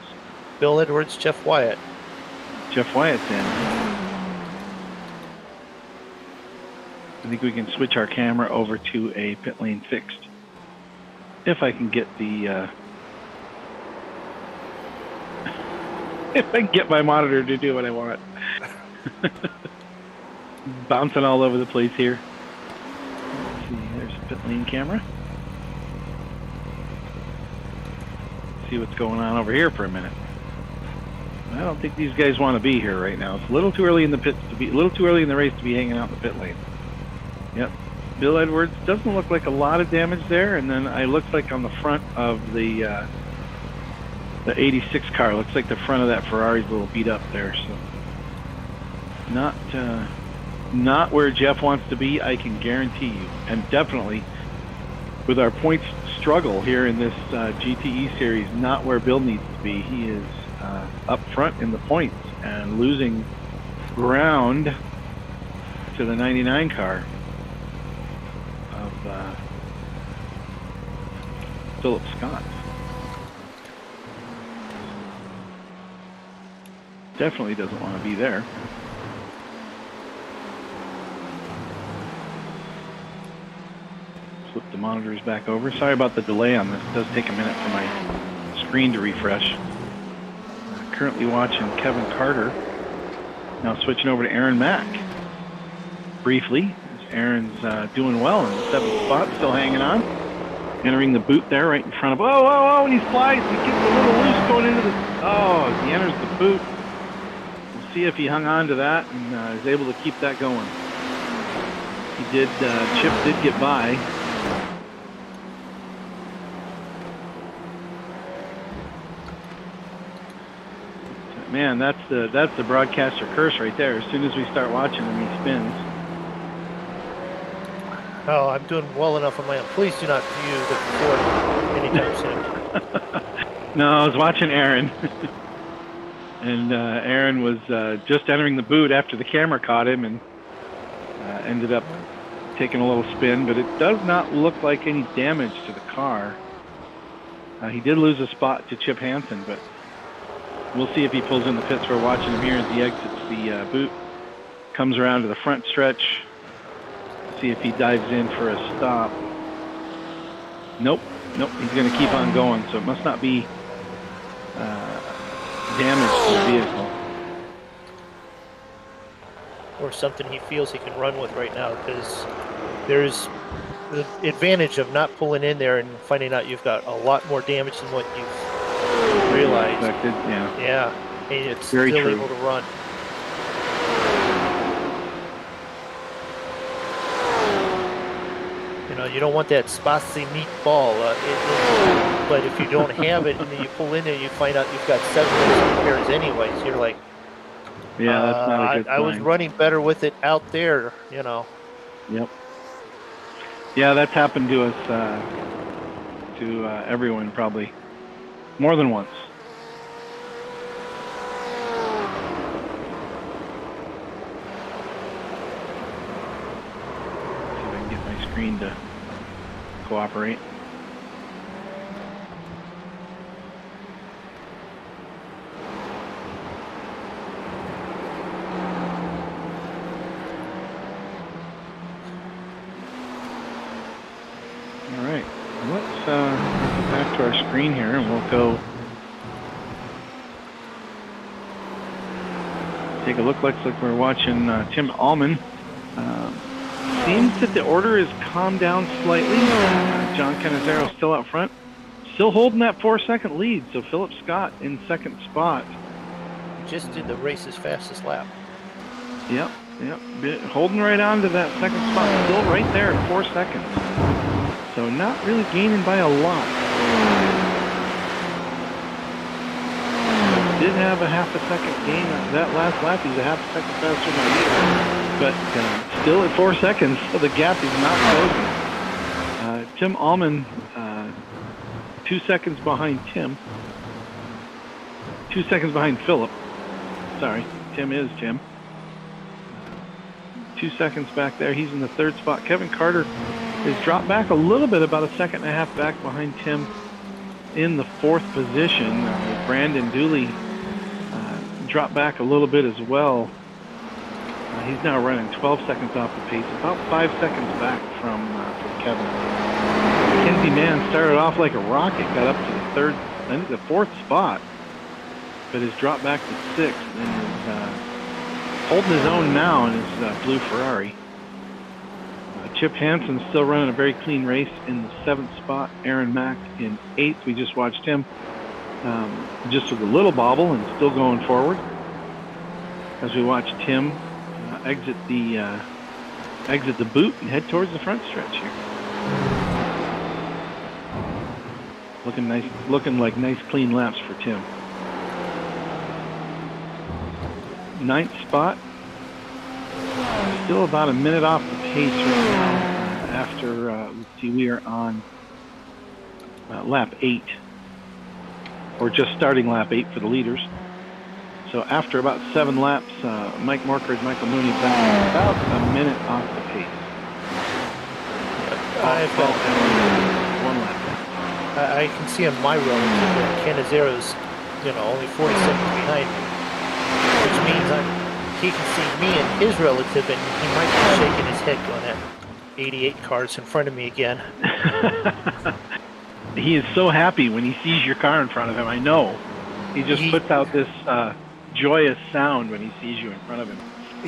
Bill Edwards, Jeff Wyatt. Jeff Wyatt's in. I think we can switch our camera over to a pit lane fixed. If I can get the if I can get my monitor to do what I want. Bouncing all over the place here. Let's see, there's a pit lane camera. See what's going on over here for a minute. I don't think these guys want to be here right now. It's a little too early in the pits to be, a little too early in the race to be hanging out in the pit lane. Yep. Bill Edwards doesn't look like a lot of damage there, and then it looks like on the front of the 86 car, looks like the front of that Ferrari's a little beat up there. So not where Jeff wants to be, I can guarantee you, and definitely with our points struggle here in this GTE series, not where Bill needs to be. He is up front in the points and losing ground to the 99 car of Philip Scott. Definitely doesn't want to be there. Flip the monitors back over. Sorry about the delay on this. It does take a minute for my screen to refresh. Currently watching Kevin Carter. Now switching over to Aaron Mack. Briefly, as Aaron's doing well in the 7th spot, still hanging on. Entering the boot there right in front of, oh, and he slides. He gets a little loose going into the, as he enters the boot. We'll see if he hung on to that and is able to keep that going. He did, Chip did get by. Man, that's the broadcaster curse right there. As soon as we start watching him, he spins. Oh, I'm doing well enough on my own. Please do not view the Ford anytime soon. No, I was watching Aaron. And Aaron was just entering the boot after the camera caught him and ended up taking a little spin. But it does not look like any damage to the car. He did lose a spot to Chip Hansen, but we'll see if he pulls in the pits. We're watching him here as he exits the boot. Comes around to the front stretch. See if he dives in for a stop. Nope, he's going to keep on going, so it must not be damage to the vehicle. Or something he feels he can run with right now, because there's the advantage of not pulling in there and finding out you've got a lot more damage than what you've realized. Expected, yeah. and it's Very still true. able to run. You know, you don't want that spicy meatball, but if you don't have it and then you pull in there, you find out you've got 7 minutes of repairs anyways. You're like, Yeah, that's not a good I was sign. running better with it out there, you know. Yep. Yeah, that's happened to us, to everyone probably more than once. See if I can get my screen to cooperate. All right, let's get back to our screen here, and we'll go take a look. Looks like we're watching Tim Allman. Seems that the order has calmed down slightly. John Canizero still out front, still holding that 4-second lead. So Philip Scott in second spot. Just did the race's fastest lap. Yep. Holding right on to that second spot, still right there at 4 seconds. So not really gaining by a lot. Did have a half a second gain that last lap. He's a half a second faster than me, but still at 4 seconds, so the gap is not closing. Tim Allman, 2 seconds behind Tim. 2 seconds behind Philip. Sorry, Tim is Tim. 2 seconds back there. He's in the third spot. Kevin Carter is dropped back a little bit, about a second and a half back behind Tim in the fourth position. Brandon Dooley dropped back a little bit as well. He's now running 12 seconds off the pace, about 5 seconds back from Kevin. Mackenzie Mann started off like a rocket, got up to the fourth spot, but has dropped back to sixth and is holding his own now in his blue Ferrari. Chip Hansen's still running a very clean race in the seventh spot. Aaron Mack in eighth. We just watched him just with a little bobble and still going forward as we watch Tim exit the boot and head towards the front stretch here. Looking like nice clean laps for Tim. Ninth spot. Still about a minute off the pace right now after, let's see, we are on lap 8, or just starting lap 8 for the leaders. So after about 7 laps, Mike Morkard, Michael Mooney back about a minute off the pace. I've got 1 lap. I can see on my relative that Canizaro's, only 40 seconds behind me, which means he can see me and his relative, and he might be shaking his head going at 88 cars in front of me again. He is so happy when he sees your car in front of him. I know. He just puts out this joyous sound when he sees you in front of him.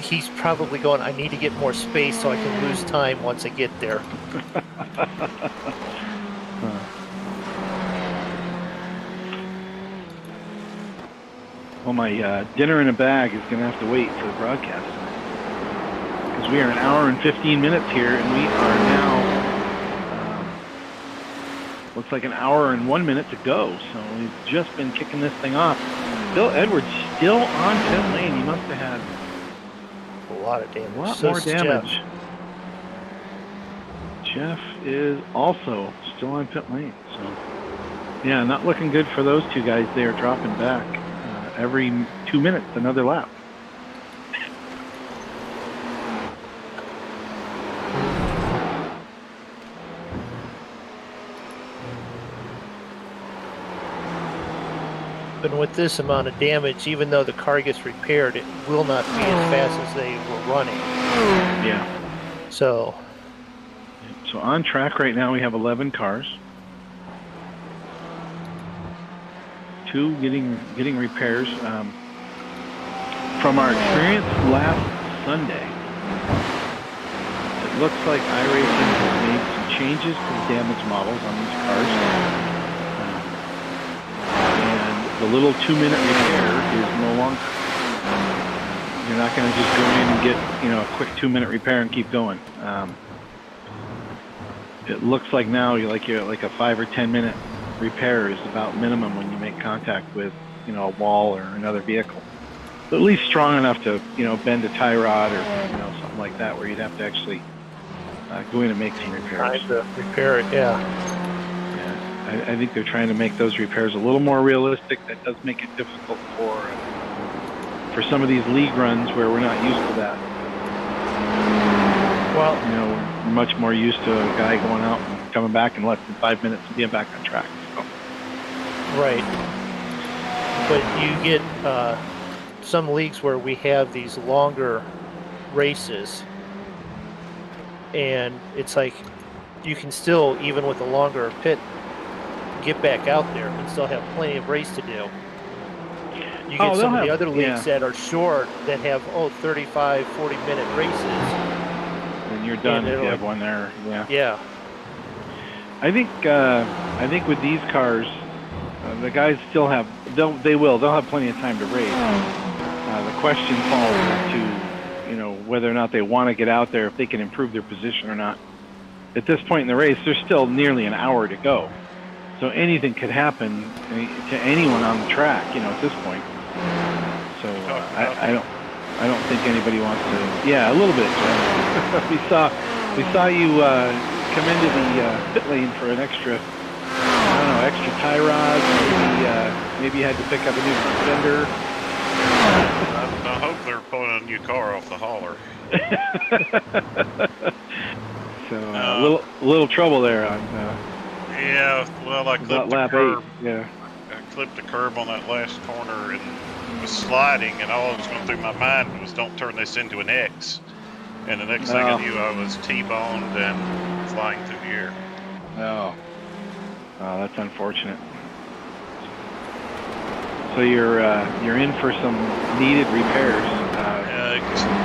He's probably going, I need to get more space so I can lose time once I get there. Well, my dinner in a bag is going to have to wait for the broadcast, because we are an hour and 15 minutes here, and we are now, looks like an hour and 1 minute to go. So we've just been kicking this thing off. Bill Edwards still on pit lane. He must have had A lot of damage. a lot more damage. Jeff is also still on pit lane. So yeah, not looking good for those two guys. They are dropping back. Every 2 minutes, another lap. But with this amount of damage, even though the car gets repaired, it will not be as fast as they were running. Yeah. So on track right now, we have 11 cars. 2 getting repairs. From our experience last Sunday, it looks like iRacing has made some changes to the damage models on these cars. And the little 2-minute repair is no longer. You're not going to just go in and get, you know, a quick 2-minute repair and keep going. It looks like now you're like a 5 or 10 minute repair is about minimum when you make contact with, you know, a wall or another vehicle. But at least strong enough to, you know, bend a tie rod or, you know, something like that where you'd have to actually go in and make some repairs. Trying to repair it, yeah. Yeah, I think they're trying to make those repairs a little more realistic. That does make it difficult for some of these league runs where we're not used to that. Well, you know, we're much more used to a guy going out and coming back in less than 5 minutes and being back on track. So. Right. But you get some leagues where we have these longer races, and it's like you can still, even with a longer pit, get back out there and still have plenty of race to do. You get some of the other leagues that are short that have 35, 40-minute races. And you're done if you have one there. Yeah. Yeah. I think with these cars, the guys still have they'll have plenty of time to race. The question falls to, you know, whether or not they want to get out there, if they can improve their position or not. At this point in the race, there's still nearly an hour to go, so anything could happen to anyone on the track, you know, at this point. So I don't think anybody wants to. Yeah, a little bit. we saw you come into the pit lane for an extra, I don't know, extra tie rod. Maybe you had to pick up a new fender. I hope they're pulling a new car off the hauler. So a little trouble there on. Yeah, well, I clipped the lap curb. 8. Yeah. I clipped the curb on that last corner and was sliding, and all that was going through my mind was, don't turn this into an X. And the next thing I knew, I was T-boned and flying through the air. Oh, that's unfortunate. So you're in for some needed repairs.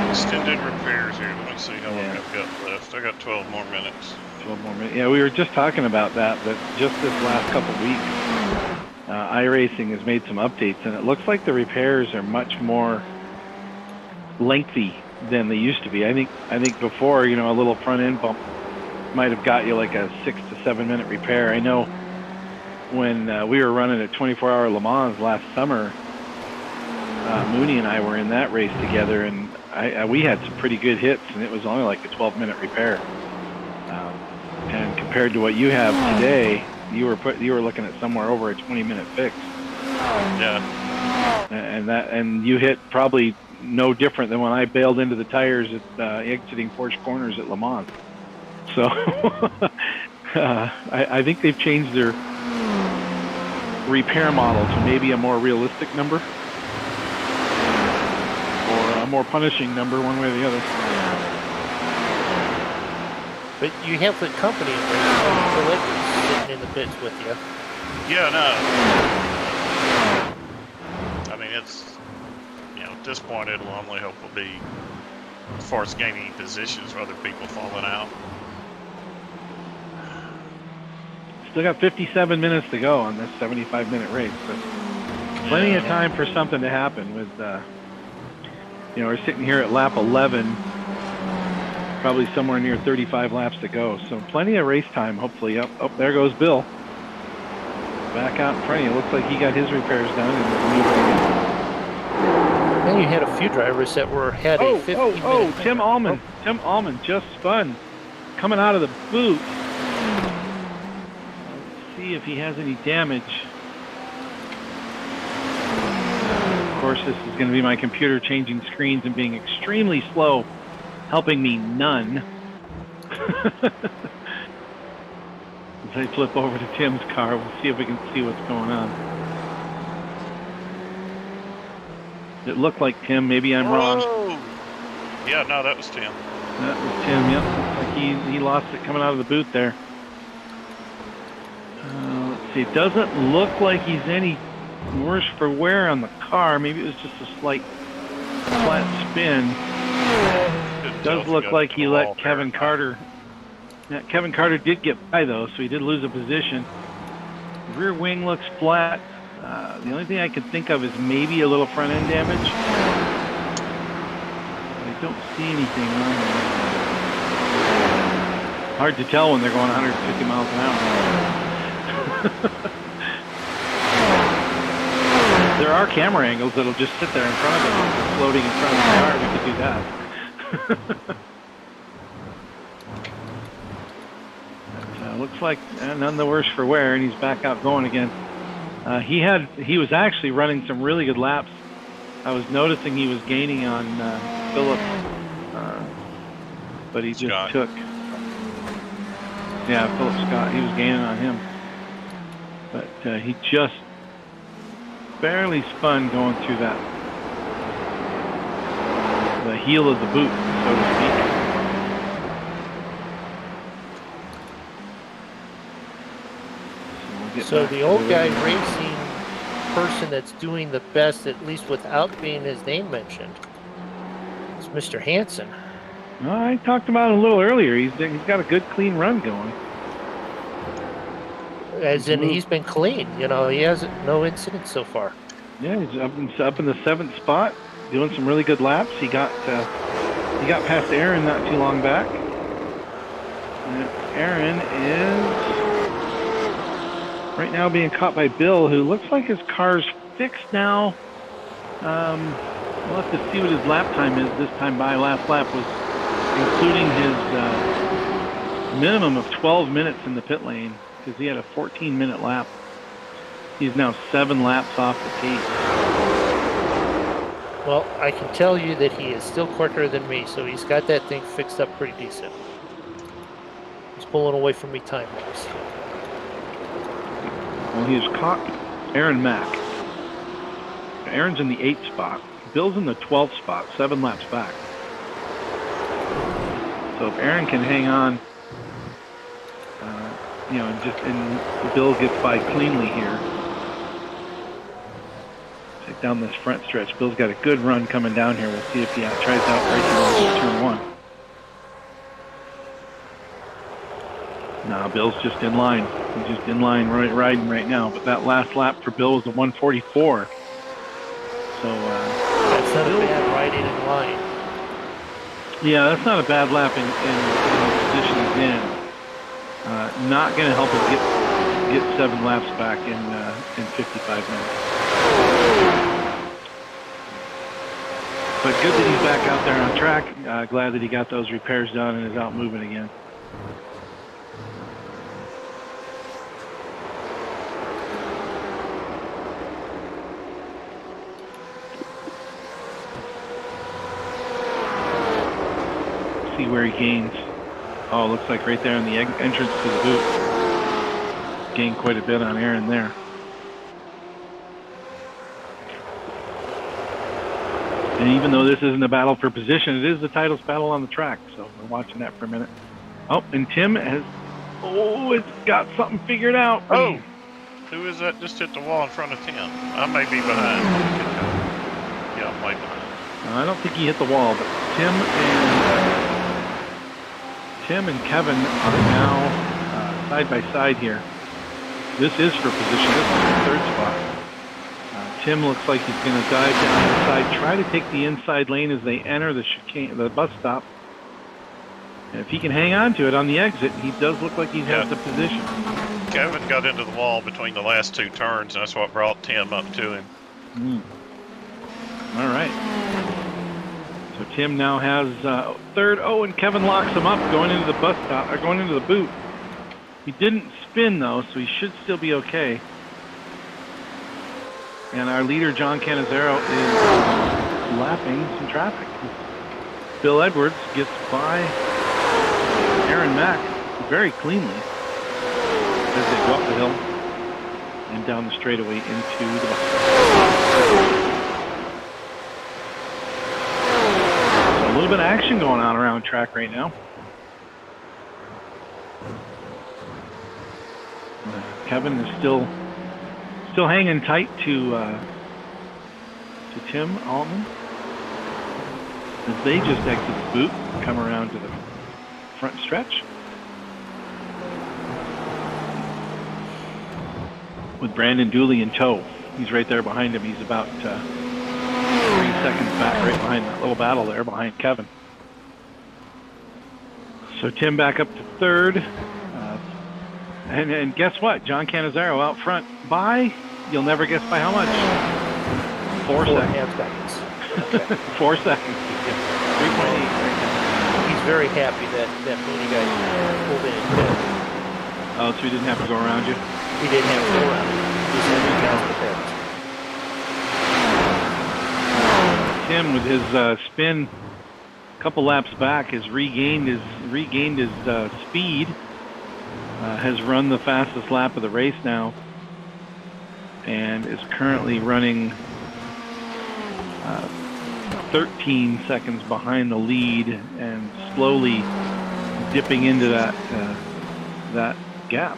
Extended repairs here. Let me see how long I've got left. I got 12 more minutes. 12 more minutes. Yeah, we were just talking about that just this last couple of weeks, iRacing has made some updates, and it looks like the repairs are much more lengthy than they used to be. I think before, you know, a little front end bump might have got you like a 6 to 7 minute repair. I know when we were running a 24-hour Le Mans last summer, Mooney and I were in that race together, and we had some pretty good hits, and it was only like a 12-minute repair. And compared to what you have today, you were looking at somewhere over a 20-minute fix. Yeah. And you hit probably no different than when I bailed into the tires at exiting Porsche corners at Le Mans. So I think they've changed their repair model to maybe a more realistic number or a more punishing number, one way or the other. But you have the company sitting in the pits with you. Yeah, no. I mean, it's, you know, at this point, it'll only hope will be as far as gaining positions for other people falling out. Still got 57 minutes to go on this 75-minute race, but plenty of time for something to happen. With, you know, we're sitting here at lap 11, probably somewhere near 35 laps to go, so plenty of race time. Hopefully, up there goes Bill, back out in front of you. Looks like he got his repairs done and is moving again. Then you had a few drivers that had a 15-minute. Tim Allman. Tim Allman just spun, coming out of the boot. See if he has any damage. Of course, this is going to be my computer changing screens and being extremely slow, helping me none. As I flip over to Tim's car, we'll see if we can see what's going on. It looked like Tim. Maybe I'm wrong. Yeah, no, that was Tim. That was Tim, yep. Looks like he lost it coming out of the boot there. Let's see. It doesn't look like he's any worse for wear on the car. Maybe it was just a slight flat spin. It does look like he let Kevin Carter. Yeah, Kevin Carter did get by though, so he did lose a position. Rear wing looks flat. The only thing I could think of is maybe a little front end damage. I don't see anything on there. Hard to tell when they're going 150 miles an hour. There are camera angles that'll just sit there in front of them, floating in front of the car. We could do that. But, looks like none the worse for wear, and he's back out going again. He was actually running some really good laps. I was noticing he was gaining on Philip, but he just took. Yeah, Philip Scott. He was gaining on him, but he just barely spun going through the heel of the boot, so to speak. So the old guy racing person that's doing the best, at least without being his name mentioned, is Mr. Hansen. Well, I talked about him a little earlier. He's got a good, clean run going. As in, he's been clean. You know, he has no incidents so far. Yeah, he's up in the 7th spot, doing some really good laps. He got past Aaron not too long back. Aaron is right now being caught by Bill, who looks like his car's fixed now. We'll have to see what his lap time is this time by. Last lap was including his minimum of 12 minutes in the pit lane, because he had a 14-minute lap. He's now 7 laps off the pace. Well, I can tell you that he is still quicker than me, so he's got that thing fixed up pretty decent. He's pulling away from me time-wise. Well, he has caught Aaron Mack. Aaron's in the 8th spot. Bill's in the 12th spot, 7 laps back. So if Aaron can hang on, and Bill gets by cleanly here. Take down this front stretch. Bill's got a good run coming down here. We'll see if he tries out racing on turn 1. No, Bill's just in line. He's just in line, riding right now. But that last lap for Bill was a 1:44. So that's not a bad riding in line. Yeah, that's not a bad lap in the position he's in. Not going to help him get 7 laps back in 55 minutes. But good that he's back out there on track. Glad that he got those repairs done and is out moving again. See where he gains. Oh, looks like right there in the entrance to the boot. Gained quite a bit on Aaron there. And even though this isn't a battle for position, it is the titles battle on the track. So we're watching that for a minute. Oh, and Tim has, it's got something figured out. Oh, who is that just hit the wall in front of Tim? I may be behind. Yeah, I'm way behind. I don't think he hit the wall, but Tim and Kevin are now side by side here. This is for position. This is the 3rd spot. Tim looks like he's going to dive down inside, try to take the inside lane as they enter the bus stop. And if he can hang on to it on the exit, he does look like he has the position. Kevin got into the wall between the last 2 turns, and that's what brought Tim up to him. All right. So Tim now has 3rd. Oh, and Kevin locks him up going into the bus stop, or going into the boot. He didn't spin though, so he should still be okay. And our leader, John Canizaro, is lapping some traffic. Bill Edwards gets by Aaron Mack very cleanly as they go up the hill and down the straightaway into the bus. So a little bit of action going on around track right now. Kevin is still hanging tight to Tim Altman as they just exit the boot and come around to the front stretch with Brandon Dooley in tow. He's right there behind him. He's about 3 seconds back, right behind that little battle there behind Kevin. So Tim back up to third. And guess what? John Cannizzaro out front by, you'll never guess by how much? 4 seconds. 4.5 seconds. Okay. 4 seconds. Yeah. 3.8 right now. He's very happy that Mooney guy pulled in. Oh, so he didn't have to go around you? He didn't have to go around. He just had to pass the pit. Tim, with his spin, a couple laps back, has regained his speed. Has run the fastest lap of the race now, and is currently running 13 seconds behind the lead, and slowly dipping into that gap.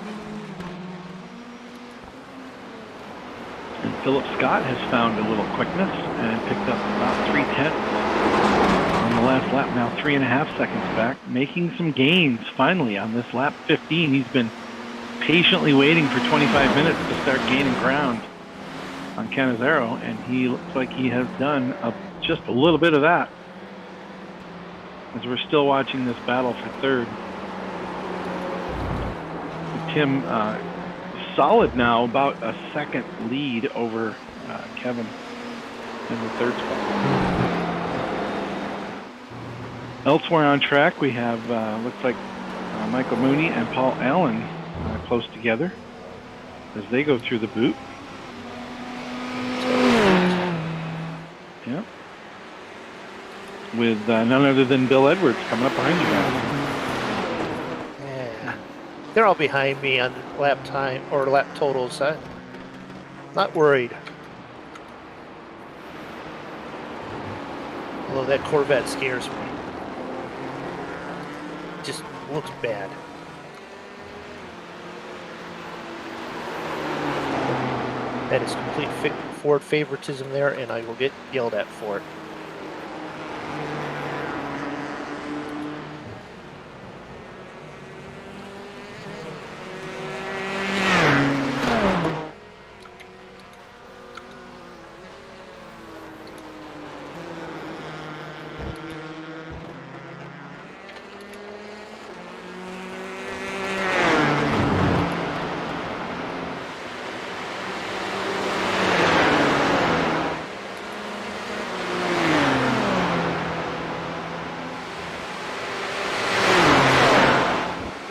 And Philip Scott has found a little quickness and picked up about 3/10 on the last lap, now 3.5 seconds back, making some gains finally on this lap 15. He's been patiently waiting for 25 minutes to start gaining ground on Cannizzaro, and he looks like he has done just a little bit of that, as we're still watching this battle for third. Tim solid now, about a second lead over Kevin in the third spot. Elsewhere on track, we have, looks like Michael Mooney and Paul Allen close together as they go through the boot. Yeah. With none other than Bill Edwards coming up behind you guys. Yeah. They're all behind me on lap time or lap totals. I'm not worried. Although that Corvette scares me. Just looks bad. That is complete Ford favoritism there, and I will get yelled at for it.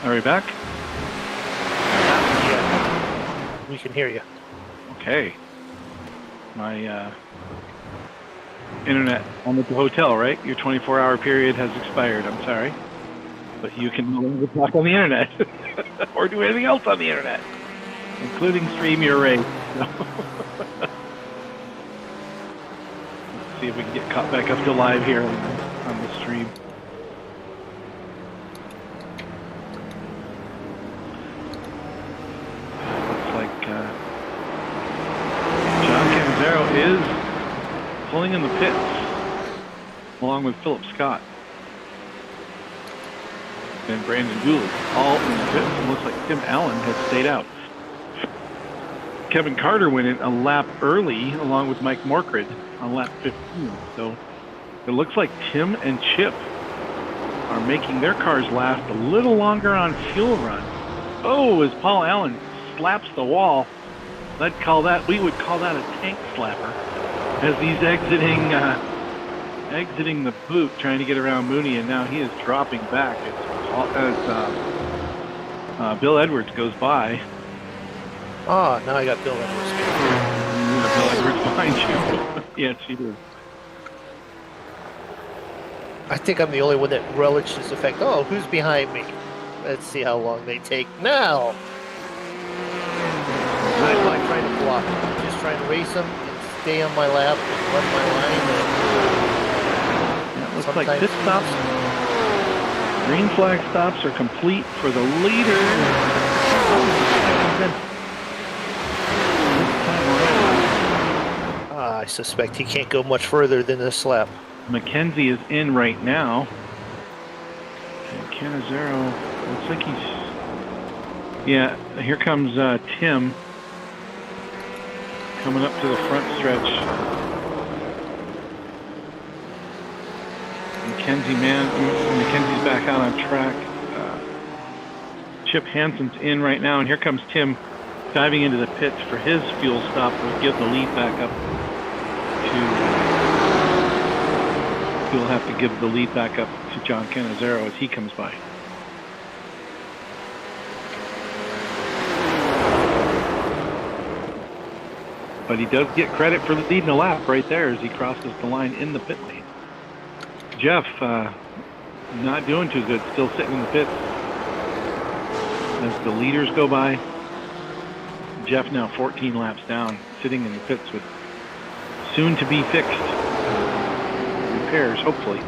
Are we back? Yeah, we can hear you. Okay. My internet, I'm at the hotel, right? Your 24-hour period has expired. I'm sorry. But you can no longer talk on the internet or do anything else on the internet, including stream your race. Let's see if we can get caught back up to live here on the stream. Is pulling in the pits along with Philip Scott and Brandon Dooley, all in the pits. It looks like Tim Allen has stayed out. Kevin Carter went in a lap early along with Mike Morkred on lap 15. So it looks like Tim and Chip are making their cars last a little longer on fuel run. Oh, as Paul Allen slaps the wall. We would call that a tank slapper, as he's exiting the boot, trying to get around Mooney, and now he is dropping back as Bill Edwards goes by. Oh, now I got Bill Edwards. Bill Edwards behind you. Yes, he did. I think I'm the only one that relishes the fact, oh, who's behind me? Let's see how long they take now. I'm not trying to block them. I'm just trying to race them and stay on my lap and run my line. It looks like pit stops, green flag stops are complete for the leader. I suspect he can't go much further than this lap. Mackenzie is in right now. And Cannizzaro, looks like he's... Yeah, here comes Tim. coming up to the front stretch. Mackenzie's back out on track. Chip Hansen's in right now, and here comes Tim diving into the pits for his fuel stop. We'll give the lead back up to. He'll have to give the lead back up to John Cannizzaro as he comes by. But he does get credit for leading a lap right there as he crosses the line in the pit lane. Jeff, not doing too good, still sitting in the pits as the leaders go by. Jeff now 14 laps down, sitting in the pits with soon to be fixed repairs, hopefully.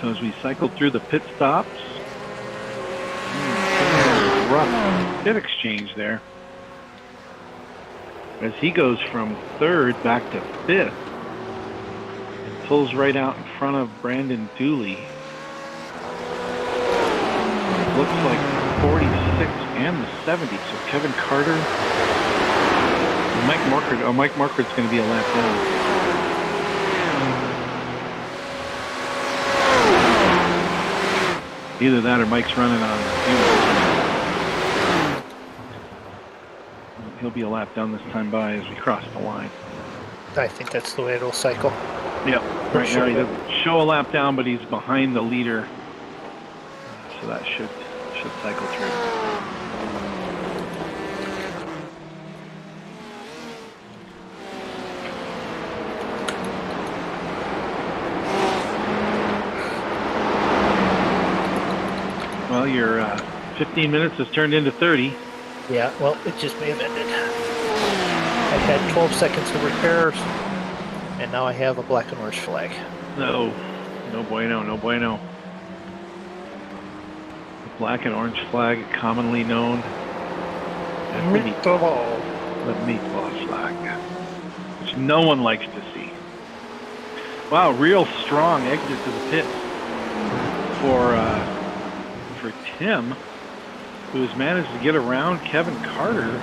So as we cycle through the pit stops, rough pit exchange there as he goes from third back to fifth and pulls right out in front of Brandon Dooley. Looks like 46 and the 70. So Kevin Carter and Mike Marquardt. Oh, Mike Marquardt's going to be a lap down. Either that or Mike's running on fuel. He'll be a lap down this time by as we cross the line. I think that's the way it'll cycle. Yep. Right now he doesn't show a lap down, but he's behind the leader. So that should cycle through. Well, your 15 minutes has turned into 30. Yeah, well, it just may have ended. I had 12 seconds of repairs, and now I have a black and orange flag. No bueno, no bueno. The black and orange flag, commonly known as the meatball flag, which no one likes to see. Wow, real strong exit to the pit for Tim, who has managed to get around Kevin Carter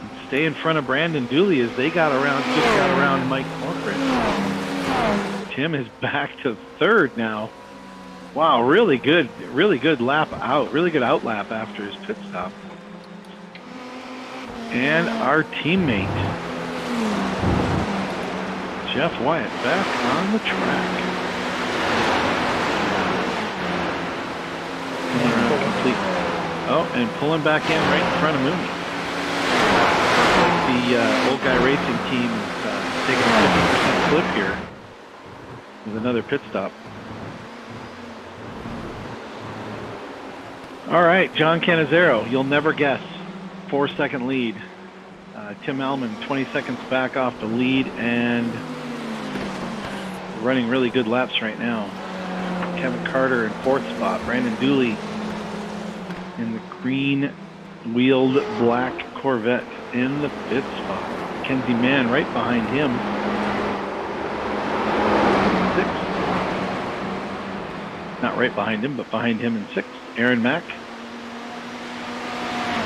and stay in front of Brandon Dooley as they just got around Mike Marquardt. Tim is back to third now. Wow, really good lap out, really good out lap after his pit stop. And our teammate, Jeff Wyatt, back on the track. Oh, and pulling back in right in front of Mooney. The old guy racing team is taking a 50% clip here with another pit stop. All right, John Cannizzaro, you'll never guess, 4-second lead. Tim Allman 20 seconds back off the lead and running really good laps right now. Kevin Carter in fourth spot. Brandon Dooley in the green-wheeled black Corvette in the fifth spot. Kenzie Mann right behind him. Sixth. Not right behind him, but behind him in sixth. Aaron Mack.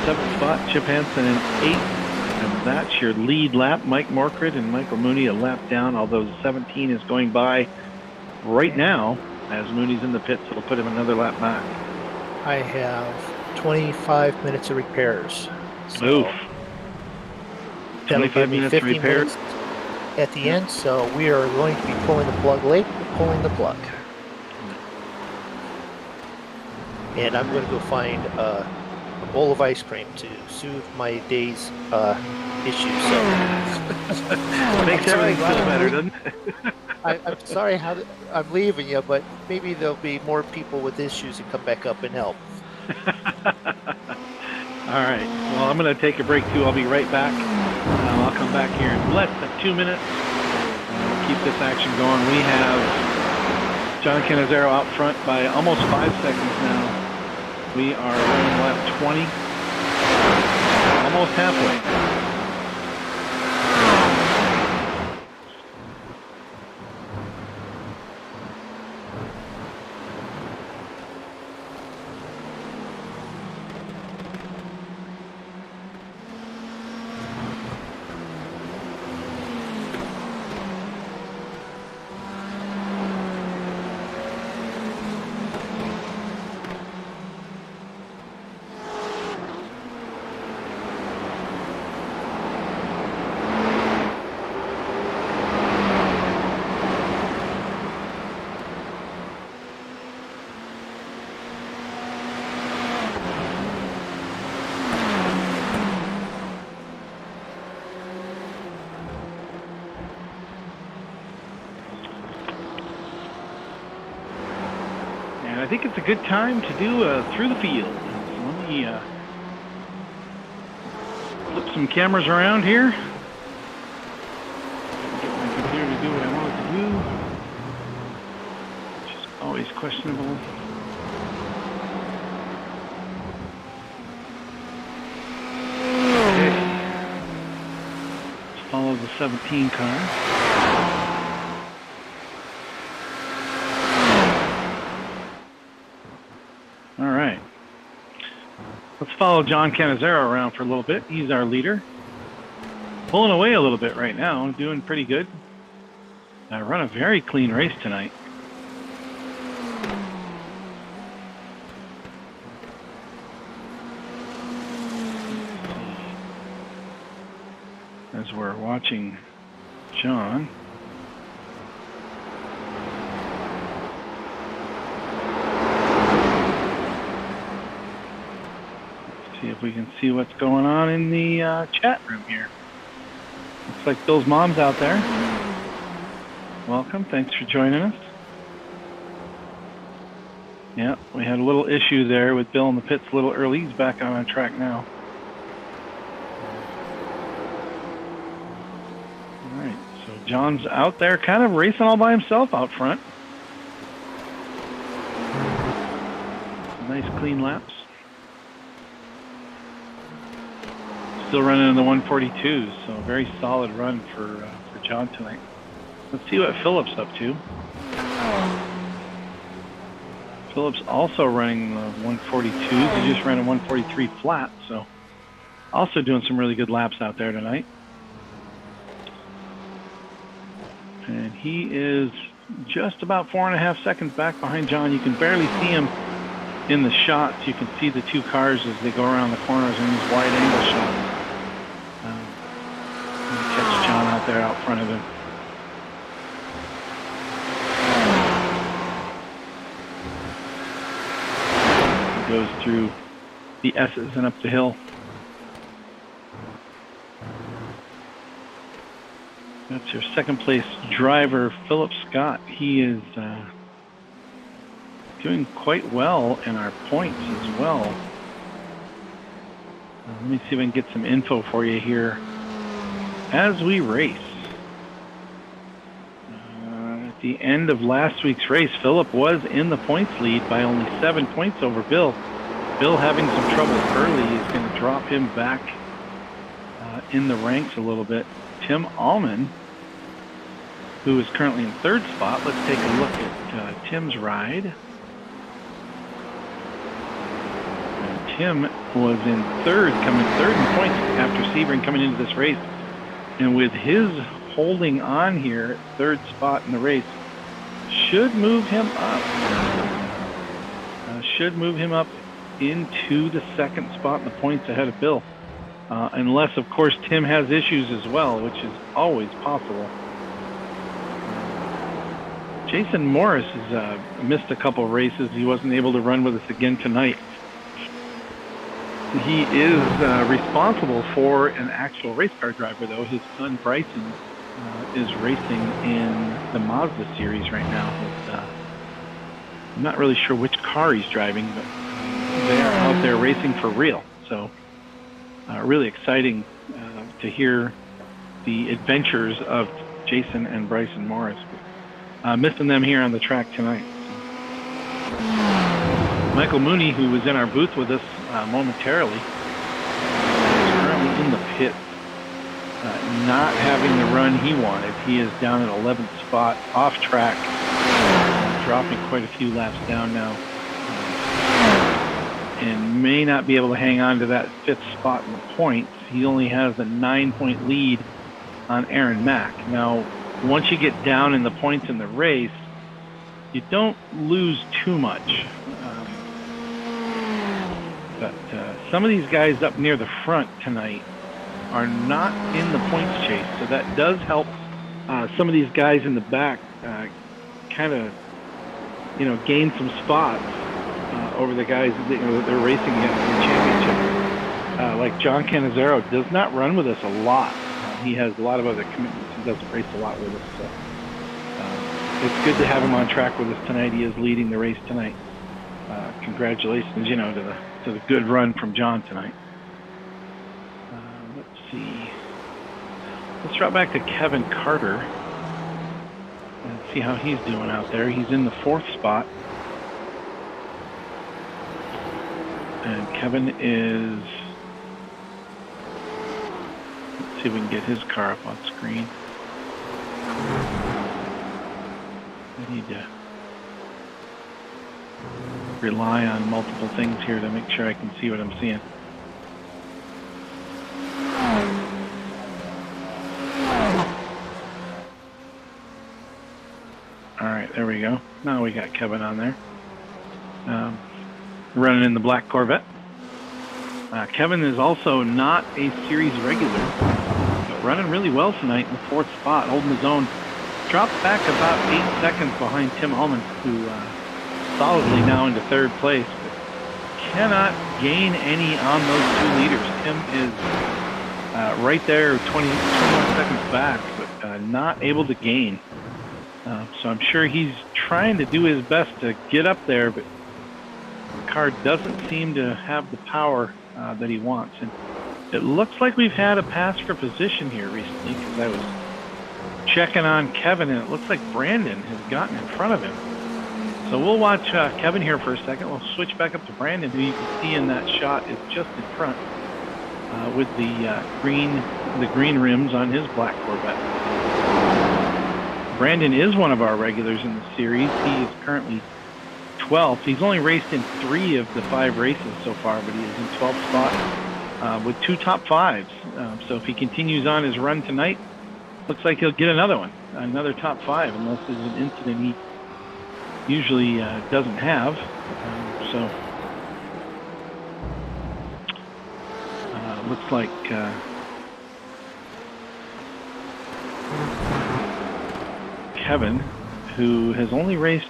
Seventh spot. Chip Hansen in eighth. And that's your lead lap. Mike Marquardt and Michael Mooney a lap down, although 17 is going by right now as Mooney's in the pits. It'll put him another lap back. I have 25 minutes of repairs. So Oof. that'll 25 give me minutes 15 repairs. minutes at the end, so we are going to be pulling the plug late, pulling the plug. And I'm going to go find a bowl of ice cream to soothe my day's issues. So Makes everything feel better, doesn't it? I'm sorry I'm leaving you, but maybe there'll be more people with issues that come back up and help. All right. Well, I'm going to take a break too. I'll be right back. I'll come back here in less than 2 minutes. Keep this action going. We have John Cannizzaro out front by almost 5 seconds now. We are running lap 20. Almost halfway. And I think it's a good time to do through the field. So let me flip some cameras around here. Get my computer to do what I want it to do. Which is always questionable. Okay. Let's follow the 17 car. All right. Let's follow John Cannizzaro around for a little bit. He's our leader. Pulling away a little bit right now. Doing pretty good. Run a very clean race tonight. As we're watching John. See if we can see what's going on in the chat room here. Looks like Bill's mom's out there. Welcome. Thanks for joining us. Yeah, we had a little issue there with Bill in the pits a little early. He's back on track now. All right, so John's out there kind of racing all by himself out front. Nice clean laps. Still running in the 142s, so a very solid run for John tonight. Let's see what Philip's up to. Philip's also running the 142s. He just ran a 143 flat, so also doing some really good laps out there tonight. And he is just about 4.5 seconds back behind John. You can barely see him in the shots. You can see the two cars as they go around the corners in these wide angle shots. Catch John out there out front of him. He goes through the S's and up the hill. That's your second place driver, Philip Scott. He is doing quite well in our points as well. Let me see if I can get some info for you here as we race. At the end of last week's race, Philip was in the points lead by only 7 points over Bill. Bill having some trouble early is going to drop him back in the ranks a little bit. Tim Allman, who is currently in third spot. Let's take a look at Tim's ride. Tim was in third, coming third in points after Sebring coming into this race. And with his holding on here, third spot in the race, should move him up. Should move him up into the second spot in the points ahead of Bill. Unless, of course, Tim has issues as well, which is always possible. Jason Morris has missed a couple races. He wasn't able to run with us again tonight. He is responsible for an actual race car driver, though. His son, Bryson, is racing in the Mazda series right now. I'm not really sure which car he's driving, but they are out there racing for real. So really exciting to hear the adventures of Jason and Bryson Morris. Missing them here on the track tonight. Michael Mooney, who was in our booth with us momentarily, is currently in the pit, not having the run he wanted. He is down at 11th spot, off track, dropping quite a few laps down now, and may not be able to hang on to that 5th spot in the points. He only has a 9-point lead on Aaron Mack. Now, once you get down in the points in the race, you don't lose too much. But some of these guys up near the front tonight are not in the points chase, so that does help some of these guys in the back kind of, gain some spots over the guys that they're racing against in the championship. Like John Cannizzaro does not run with us a lot. He has a lot of other commitments. He doesn't race a lot with us. So it's good to have him on track with us tonight. He is leading the race tonight. congratulations, to the good run from John tonight. Let's see. Let's drop back to Kevin Carter and see how he's doing out there. He's in the 4th spot. And Kevin is... Let's see if we can get his car up on screen. I need to rely on multiple things here to make sure I can see what I'm seeing. All right, there we go. Now we got Kevin on there. Running in the black Corvette. Kevin is also not a series regular, but running really well tonight in the 4th spot, holding his own. Dropped back about 8 seconds behind Tim Allman, who solidly now into 3rd place, but cannot gain any on those 2 leaders. Tim is right there, 21 seconds back, but not able to gain. So I'm sure he's trying to do his best to get up there, but the car doesn't seem to have the power that he wants. And it looks like we've had a pass for position here recently, because I was checking on Kevin, and it looks like Brandon has gotten in front of him. So we'll watch Kevin here for a second. We'll switch back up to Brandon, who you can see in that shot is just in front with the green rims on his black Corvette. Brandon is one of our regulars in the series. He is currently 12th. He's only raced in 3 of the 5 races so far, but he is in 12th spot with 2 top 5s. So if he continues on his run tonight, looks like he'll get another one, another top 5, unless there's an incident he usually doesn't have. Looks like Kevin, who has only raced,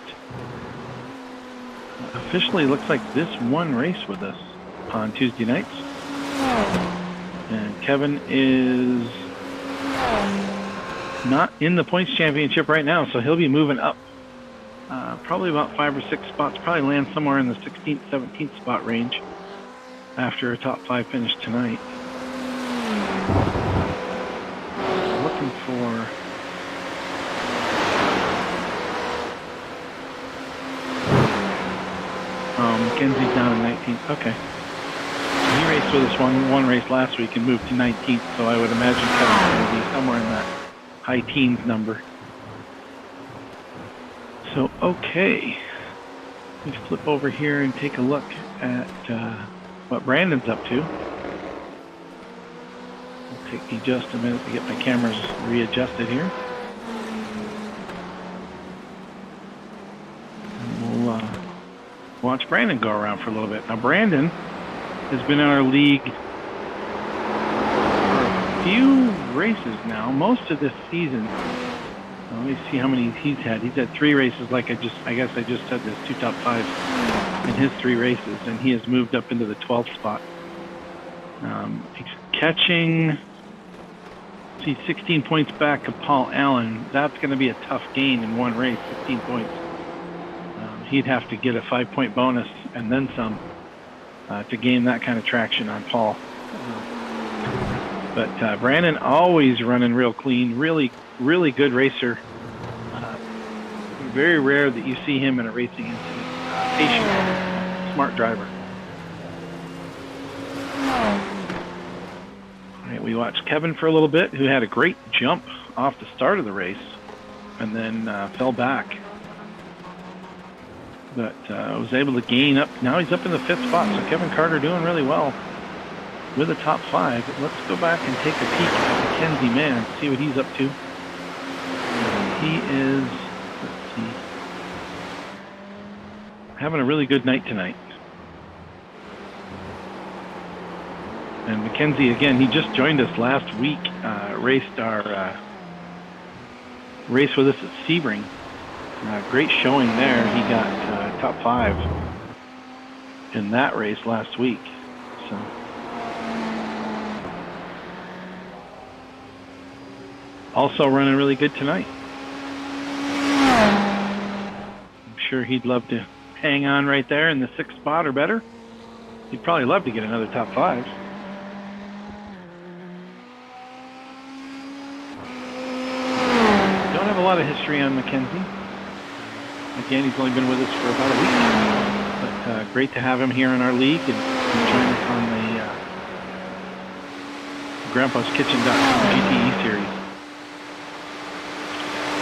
officially looks like this one race with us on Tuesday nights. And Kevin is not in the points championship right now, so he'll be moving up probably about 5 or 6 spots, probably land somewhere in the 16th, 17th spot range after a top 5 finish tonight. Looking for Mackenzie's down in 19th. Okay. He raced with us one race last week and moved to 19th, so I would imagine Kevin's going to be somewhere in that high teens number. So, okay. Let's flip over here and take a look at what Brandon's up to. It'll take me just a minute to get my cameras readjusted here. And we'll watch Brandon go around for a little bit. Now, Brandon has been in our league for a few races now, most of this season. Let me see how many he's had. He's had 3 races, I guess I just said there's 2 top 5s in his 3 races, and he has moved up into the 12th spot. He's catching, 16 points back of Paul Allen. That's going to be a tough gain in one race, 15 points. He'd have to get a 5-point bonus and then some to gain that kind of traction on Paul. But Brandon always running real clean, really good racer. Very rare that you see him in a racing incident. Patient, smart driver. All right, we watched Kevin for a little bit, who had a great jump off the start of the race and then fell back. But was able to gain up. Now he's up in the 5th spot, so Kevin Carter doing really well with a top 5. But let's go back and take a peek at Mackenzie Mann, see what he's up to. He is, let's see, having a really good night tonight. And Mackenzie, again, he just joined us last week, raced our race with us at Sebring. Great showing there. He got top 5 in that race last week. So also running really good tonight. I'm sure he'd love to hang on right there in the 6th spot or better. He'd probably love to get another top 5. Don't have a lot of history on Mackenzie. Again, he's only been with us for about a week, but great to have him here in our league and join us on the Grandpa'sKitchen.com GTE Series.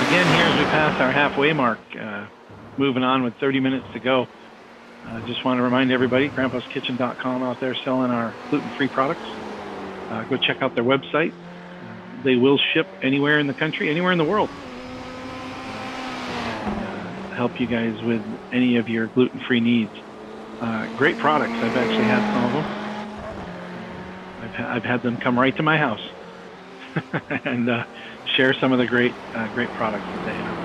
Again, here as we pass our halfway mark, moving on with 30 minutes to go. Just want to remind everybody, Grandpa'sKitchen.com out there selling our gluten-free products. Go check out their website. They will ship anywhere in the country, anywhere in the world. Help you guys with any of your gluten-free needs. Great products. I've actually had some of them. I've had them come right to my house and share some of the great products that they have.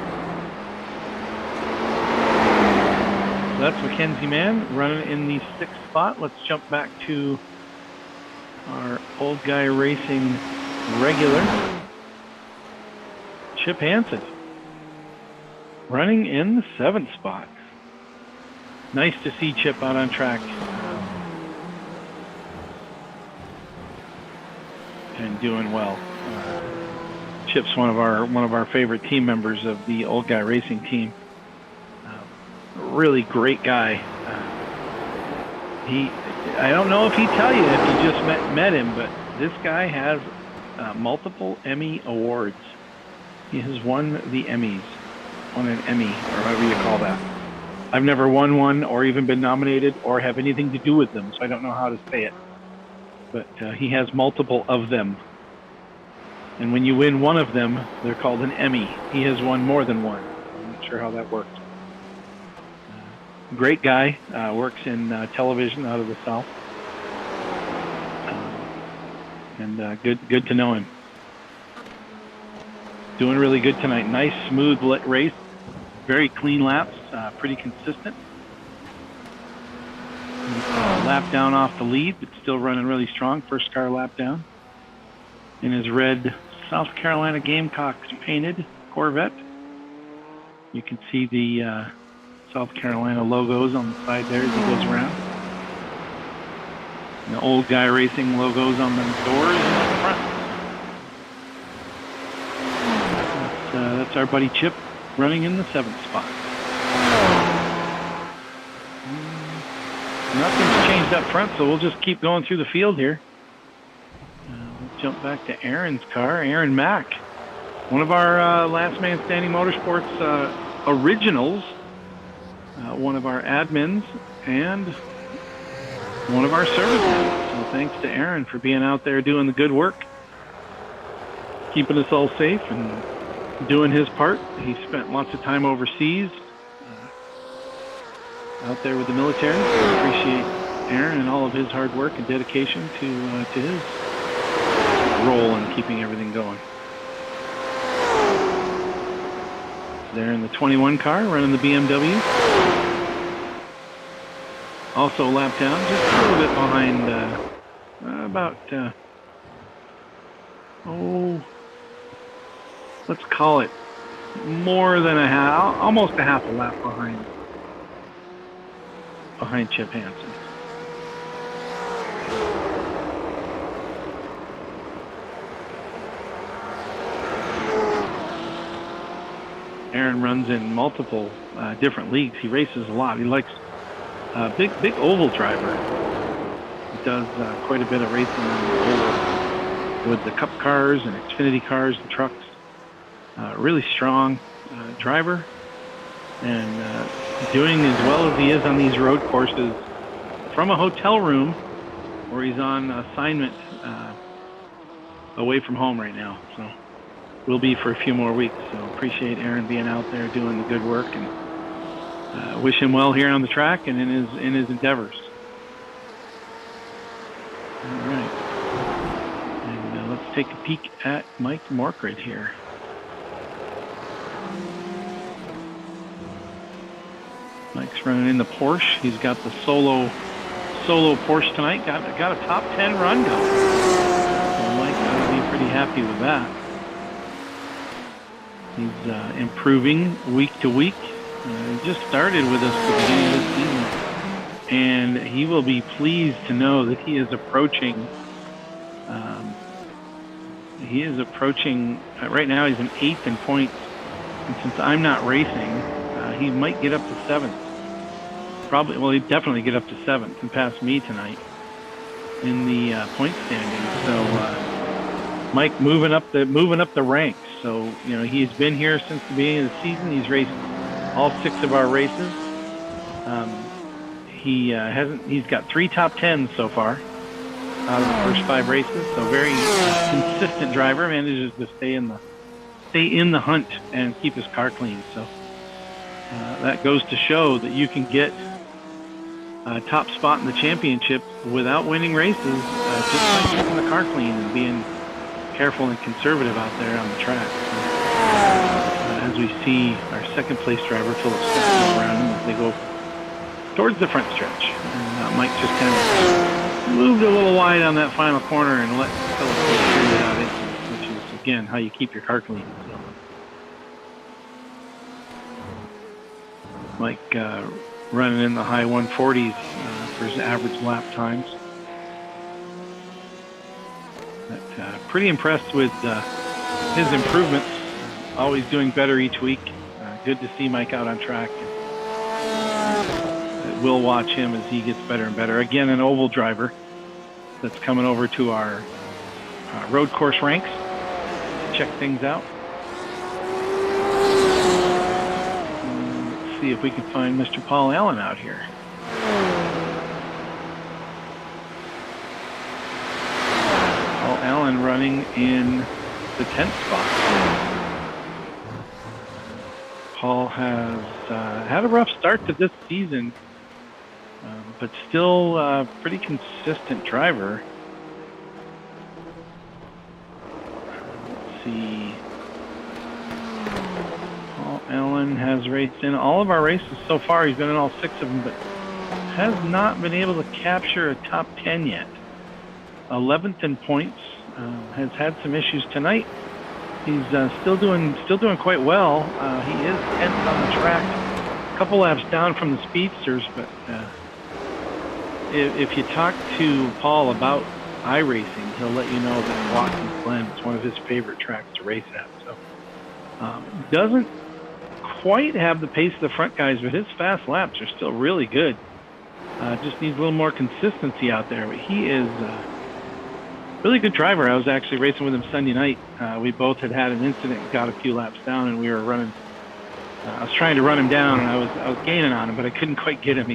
So that's Mackenzie Mann running in the 6th spot. Let's jump back to our old guy racing regular, Chip Hansen, running in the 7th spot. Nice to see Chip out on track and doing well. Chip's one of our favorite team members of the old guy racing team. Really great guy. I don't know if he'd tell you if you just met him, but this guy has multiple Emmy awards. He has won the Emmys, won an Emmy, or however you call that. I've never won one or even been nominated or have anything to do with them, so I don't know how to say it. But he has multiple of them. And when you win one of them, they're called an Emmy. He has won more than one. I'm not sure how that works. Great guy, works in television out of the South. And good to know him. Doing really good tonight. Nice, smooth race. Very clean laps, pretty consistent. Lap down off the lead, but still running really strong. First car lap down. In his red South Carolina Gamecocks painted Corvette. You can see the South Carolina logos on the side there as he goes around. And the old guy racing logos on the doors and on the front. That's our buddy Chip running in the 7th spot. Nothing's changed up front, so we'll just keep going through the field here. We'll jump back to Aaron's car, Aaron Mack. One of our Last Man Standing Motorsports originals, one of our admins, and one of our servicemen. So thanks to Aaron for being out there doing the good work, keeping us all safe and doing his part. He spent lots of time overseas, out there with the military. So appreciate Aaron and all of his hard work and dedication to his role in keeping everything going. There in the 21 car, running the BMW. Also lap down, just a little bit behind, let's call it more than almost a half a lap behind Chip Hansen. Aaron runs in multiple different leagues. He races a lot. He likes big oval driver. He does quite a bit of racing on the oval with the Cup cars and Xfinity cars and trucks. Really strong driver, and doing as well as he is on these road courses from a hotel room where he's on assignment away from home right now. So will be for a few more weeks. So appreciate Aaron being out there doing the good work, and wish him well here on the track and in his endeavors. All right, and let's take a peek at Mike Morkred here. Mike's running in the Porsche. He's got the solo Porsche tonight. Got a top 10 run going. So Mike ought to be pretty happy with that. He's improving week to week. He just started with us at the beginning of this season, and he will be pleased to know that he is approaching. Right now, he's in 8th in points, and since I'm not racing, he might get up to 7th. Probably, well, he'd definitely get up to 7th and pass me tonight in the point standings. So, Mike moving up the ranks. So, he's been here since the beginning of the season. He's raced all 6 of our races. He's got 3 top 10s so far out of the first 5 races. So very consistent driver, manages to stay in the hunt and keep his car clean. So that goes to show that you can get a top spot in the championship without winning races, just by keeping the car clean and being careful and conservative out there on the track. So, as we see our second place driver, Philip Scott, go around him as they go towards the front stretch. And Mike just kind of moved a little wide on that final corner and let Philip carry it out into it, which is, again, how you keep your car clean. So, Mike running in the high 140s for his average lap times. But, pretty impressed with his improvements. Always doing better each week. Good to see Mike out on track. We'll watch him as he gets better and better. Again, an oval driver that's coming over to our road course ranks to check things out. Let's see if we can find Mr. Paul Allen out here. Paul Allen running in the 10th spot. Paul has had a rough start to this season, but still a pretty consistent driver. Let's see. Paul Allen has raced in all of our races so far. He's been in all 6 of them, but has not been able to capture a top 10 yet. 11th in points. Has had some issues tonight. He's still doing quite well. He is 10th on the track, a couple laps down from the speedsters. But if you talk to Paul about iRacing, he'll let you know that Watkins Glen is one of his favorite tracks to race at. So doesn't quite have the pace of the front guys, but his fast laps are still really good. Just needs a little more consistency out there. But he is really good driver. I was actually racing with him Sunday night. We both had an incident and got a few laps down, and we were running. I was trying to run him down, and I was gaining on him, but I couldn't quite get him.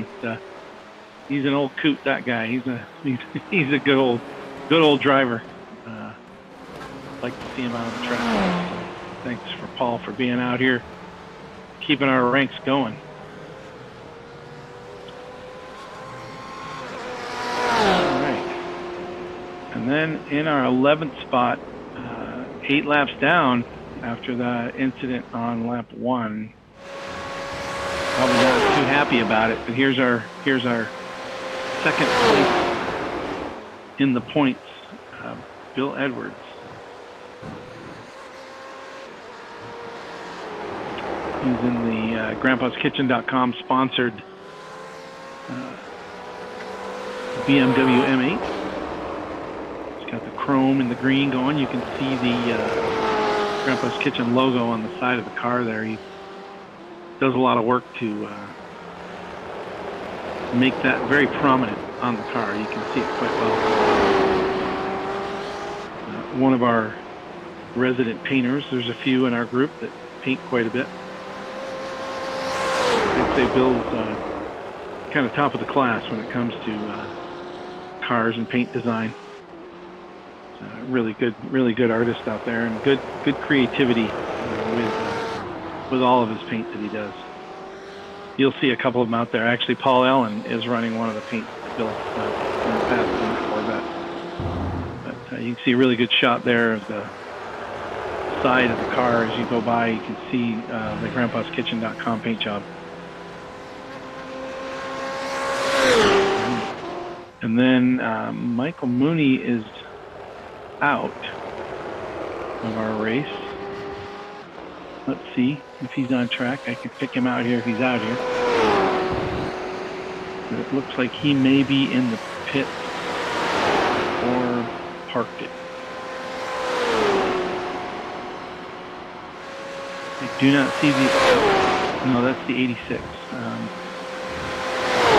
He's an old coot, that guy. He's a good old driver. Like to see him out on the track. So thanks for Paul for being out here, keeping our ranks going. And then in our 11th spot, 8 laps down after the incident on lap 1. Probably not too happy about it, but here's our second place in the points, Bill Edwards. He's in the grandpaskitchen.com sponsored BMW M8. Got the chrome and the green going. You can see the Grandpa's Kitchen logo on the side of the car there. He does a lot of work to make that very prominent on the car. You can see it quite well. One of our resident painters. There's a few in our group that paint quite a bit. I'd say Bill's kind of top of the class when it comes to cars and paint design. Really good artist out there, and good creativity with all of his paint that he does. You'll see a couple of them out there. Actually, Paul Allen is running one of the paints built in the past in the Corvette. But you can see a really good shot there of the side of the car as you go by. You can see the grandpaskitchen.com paint job. And then Michael Mooney is out of our race. Let's see if he's on track. I could pick him out here if he's out here. But it looks like he may be in the pit or parked it. I do not see the... No, that's the 86.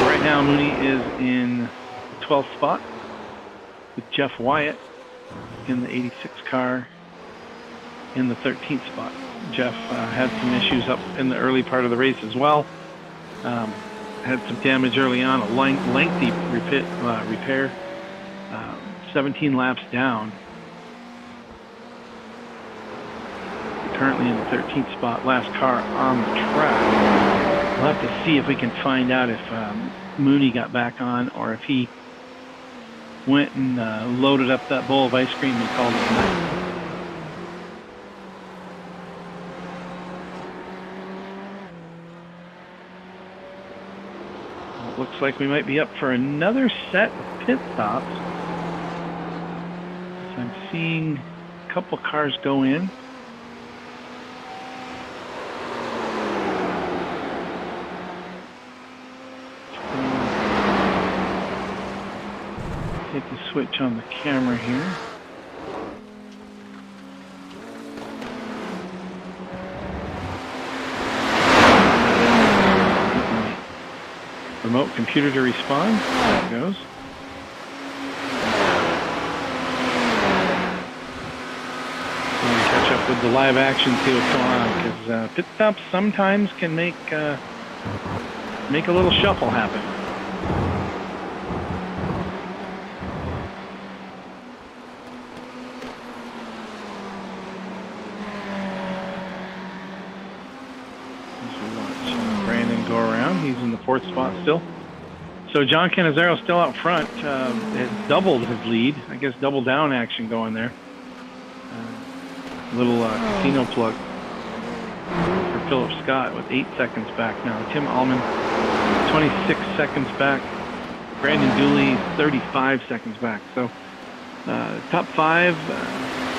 Right now, Mooney is in the 12th spot with Jeff Wyatt in the 86 car in the 13th spot. Jeff had some issues up in the early part of the race as well. Had some damage early on, a lengthy repair. 17 laps down. Currently in the 13th spot, last car on the track. We'll have to see if we can find out if Mooney got back on or if he went and loaded up that bowl of ice cream and called it a night. It looks like we might be up for another set of pit stops. So I'm seeing a couple cars go in. Hit the switch on the camera here. Remote computer to respond. There it goes. Catch up with the live action, see what's going on, because pit stops sometimes can make a little shuffle happen. Go around. He's in the 4th spot still. So John Cannizzaro still out front. Has doubled his lead. I guess double down action going there. Little casino plug for Philip Scott with 8 seconds back now. Tim Allman 26 seconds back. Brandon Dooley 35 seconds back. So top 5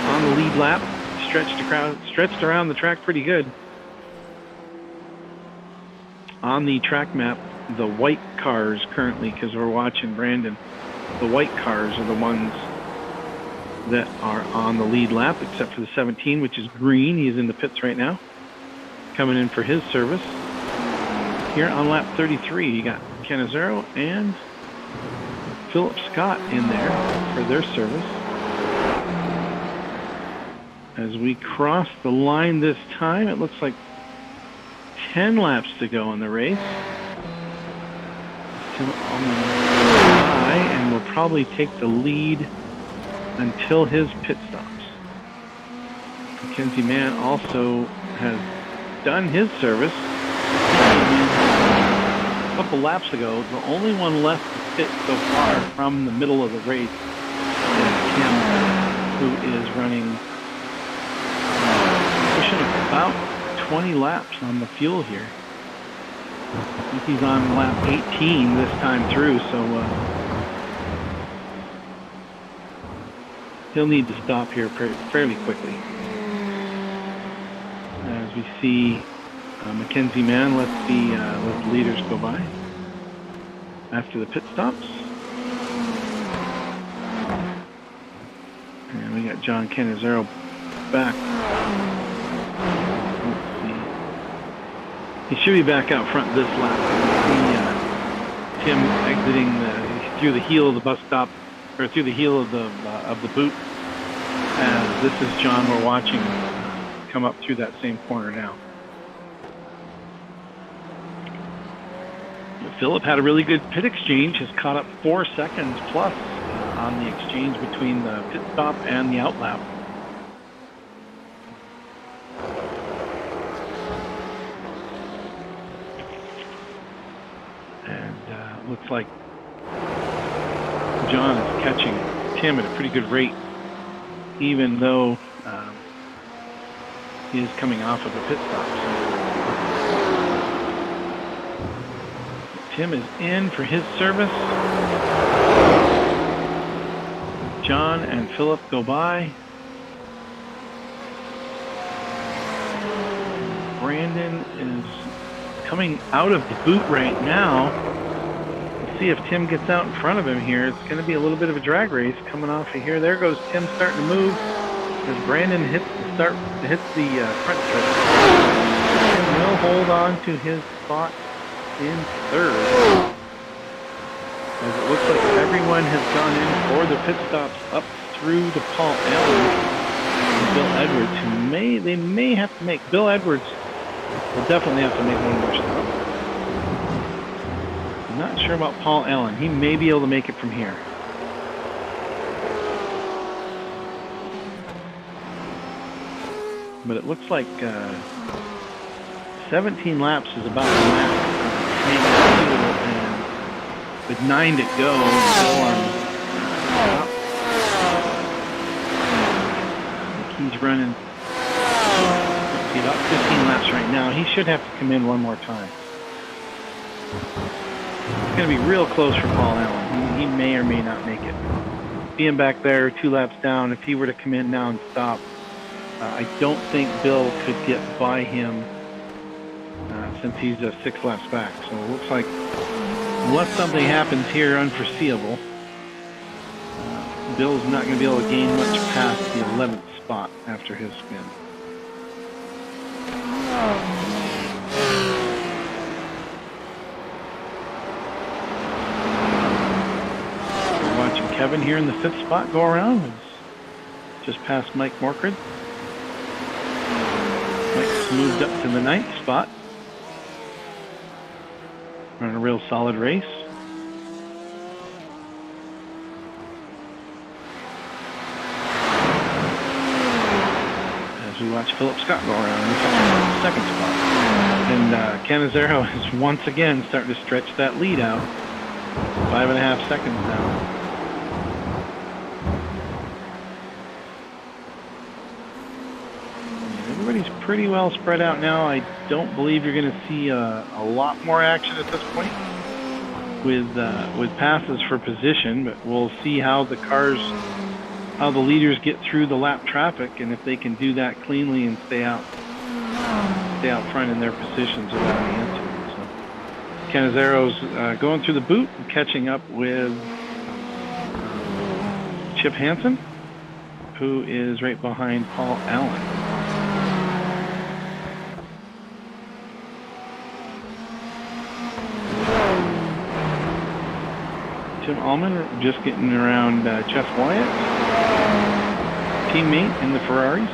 on the lead lap. Stretched around the track pretty good. On the track map, the white cars currently, because we're watching Brandon, the white cars are the ones that are on the lead lap, except for the 17, which is green. He's in the pits right now, coming in for his service. Here on lap 33, you got Cannizzaro and Philip Scott in there for their service. As we cross the line this time, it looks like 10 laps to go in the race. Tim Allman and will probably take the lead until his pit stops. Mackenzie Mann also has done his service. A couple laps ago, the only one left to pit so far from the middle of the race is Kim, who is running pushing about 20 laps on the fuel here. I think he's on lap 18 this time through, so he'll need to stop here fairly quickly. As we see Mackenzie Mann let the leaders go by after the pit stops. And we got John Cannizzaro back. He should be back out front this lap. Tim exiting through the heel of the bus stop, or through the heel of the boot. As this is John we're watching come up through that same corner now. Philip had a really good pit exchange. Has caught up 4 seconds plus on the exchange between the pit stop and the out lap. Looks like John is catching Tim at a pretty good rate, even though he is coming off of a pit stop. So Tim is in for his service. John and Philip go by. Brandon is coming out of the boot right now. Let's see if Tim gets out in front of him here. It's going to be a little bit of a drag race coming off of here. There goes Tim starting to move as Brandon hits the front stretch. Tim will hold on to his spot in third. As it looks like everyone has gone in for the pit stops up through to Paul Allen and Bill Edwards, who may have to make. Bill Edwards will definitely have to make one more stop. I'm not sure about Paul Allen. He may be able to make it from here. But it looks like 17 laps is about the max. And with 9 to go, Bill on top. He's running about 15 laps right now. He should have to come in one more time. It's going to be real close for Paul Allen. He may or may not make it. Being back there 2 laps down, if he were to come in now and stop, I don't think Bill could get by him since he's 6 laps back. So it looks like unless something happens here unforeseeable, Bill's not going to be able to gain much past the 11th spot after his spin. We're watching Kevin here in the 5th spot go around. He's just past Mike Morkred. Mike's moved up to the 9th spot. Running a real solid race. As we watch Philip Scott go around in the 2nd spot. And Canizero is once again starting to stretch that lead out. 5.5 seconds now. Everybody's pretty well spread out now. I don't believe you're going to see a lot more action at this point with passes for position, but we'll see how the leaders get through the lap traffic, and if they can do that cleanly and stay out front in their positions without any incidents. So Canizaro's going through the boot and catching up with Chip Hansen, who is right behind Paul Allen. Tim Allman just getting around Jeff Wyatt, teammate in the Ferraris.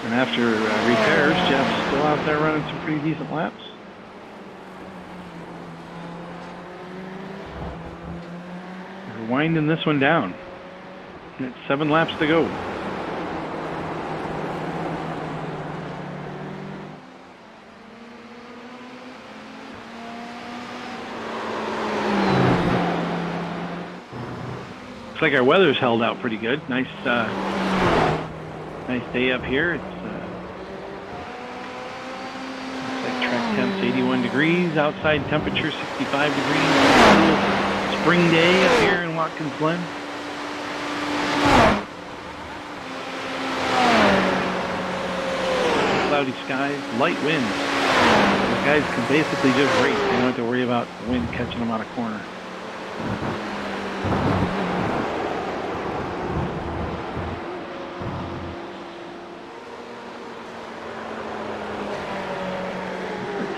And after repairs, Jeff's still out there running some pretty decent laps. We're winding this one down. It's 7 laps to go. Looks like our weather's held out pretty good. Nice day up here. It's looks like track temps 81 degrees, outside temperature 65 degrees. Spring day up here in Watkins, Glen. Cloudy skies, light winds. The guys can basically just race. They don't have to worry about the wind catching them out of corner.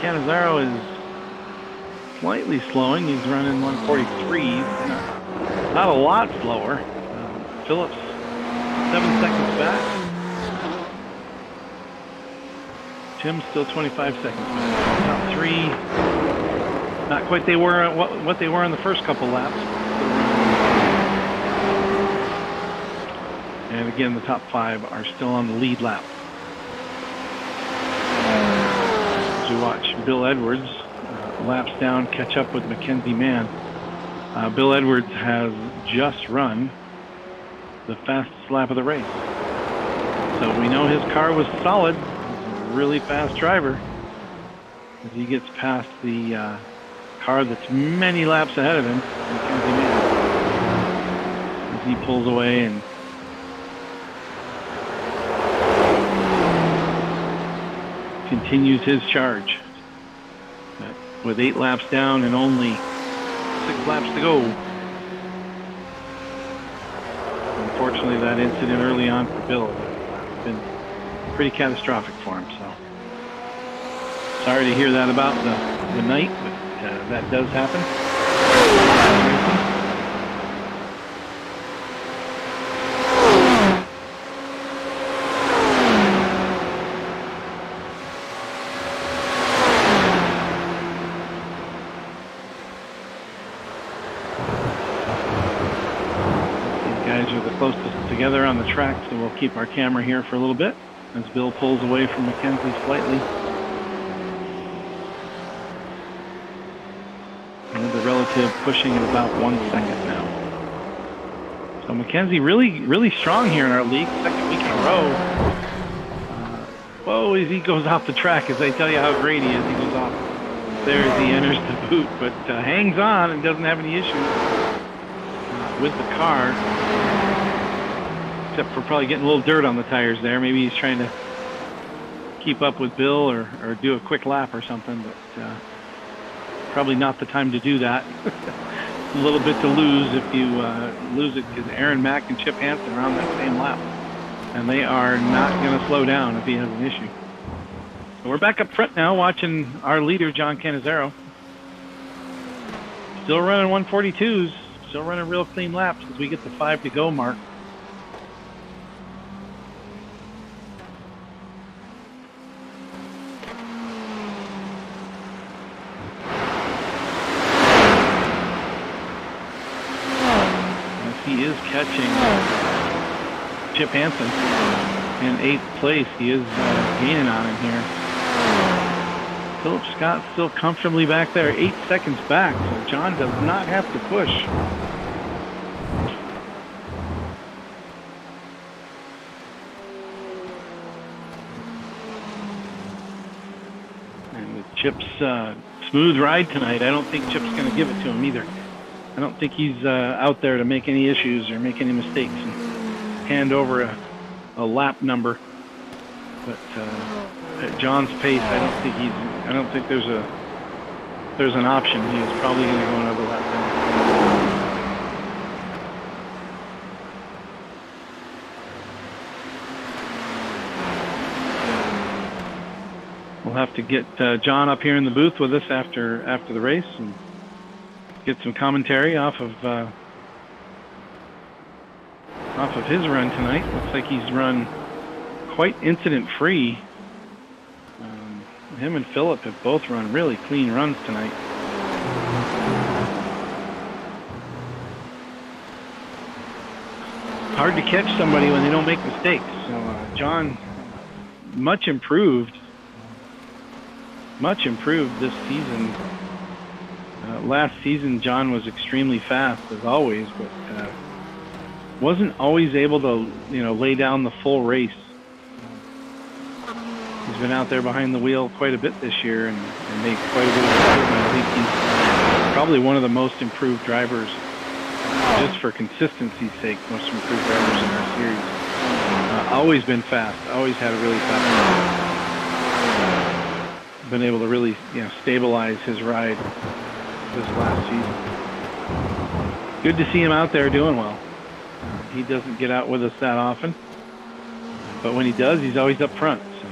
Canizaro is slightly slowing. He's running 143. Not a lot slower. Phillips 7 seconds back. Tim's still 25 seconds back. Top 3, not quite they were what they were in the first couple laps. And again, the top 5 are still on the lead lap. As we watch Bill Edwards laps down, catch up with Mackenzie Mann. Bill Edwards has just run the fastest lap of the race. So we know his car was solid. He's a really fast driver. As he gets past the car that's many laps ahead of him, Mackenzie Mann. As he pulls away and continues his charge. With 8 laps down and only 6 laps to go. Unfortunately, that incident early on for Bill has been pretty catastrophic for him. So sorry to hear that about the night, but that does happen. Closest together on the track, so we'll keep our camera here for a little bit as Bill pulls away from Mackenzie slightly. And the relative pushing at about 1 second now. So Mackenzie really strong here in our league, second week in a row. Whoa, as he goes off the track, as I tell you how great he is, he goes off there as he enters the boot, but hangs on and doesn't have any issues with the car. Except for probably getting a little dirt on the tires there. Maybe he's trying to keep up with Bill or do a quick lap or something, but probably not the time to do that. A little bit to lose if you lose it, because Aaron Mack and Chip Hansen are on that same lap, and they are not going to slow down if he has an issue. So we're back up front now watching our leader, John Cannizzaro. Still running 142s, still running real clean laps as we get the 5 to go mark. He is catching Chip Hansen in 8th place. He is gaining on him here. Philip Scott still comfortably back there, 8 seconds back, so John does not have to push. And with Chip's smooth ride tonight, I don't think Chip's going to give it to him either. I don't think he's out there to make any issues or make any mistakes and hand over a lap number. But at John's pace, I don't think there's an option. He is probably going to go another lap down. We'll have to get John up here in the booth with us after the race and get some commentary off of his run tonight. Looks like he's run quite incident-free. Him and Philip have both run really clean runs tonight. Hard to catch somebody when they don't make mistakes. So John, much improved this season. Last season, John was extremely fast, as always, but wasn't always able to, lay down the full race. He's been out there behind the wheel quite a bit this year and made quite a bit of improvement. I think he's probably one of the most improved drivers, just for consistency's sake, most improved drivers in our series. Always been fast, always had a really fast ride. Been able to really, stabilize his ride this last season. Good to see him out there doing well. He doesn't get out with us that often, but when he does, he's always up front. So.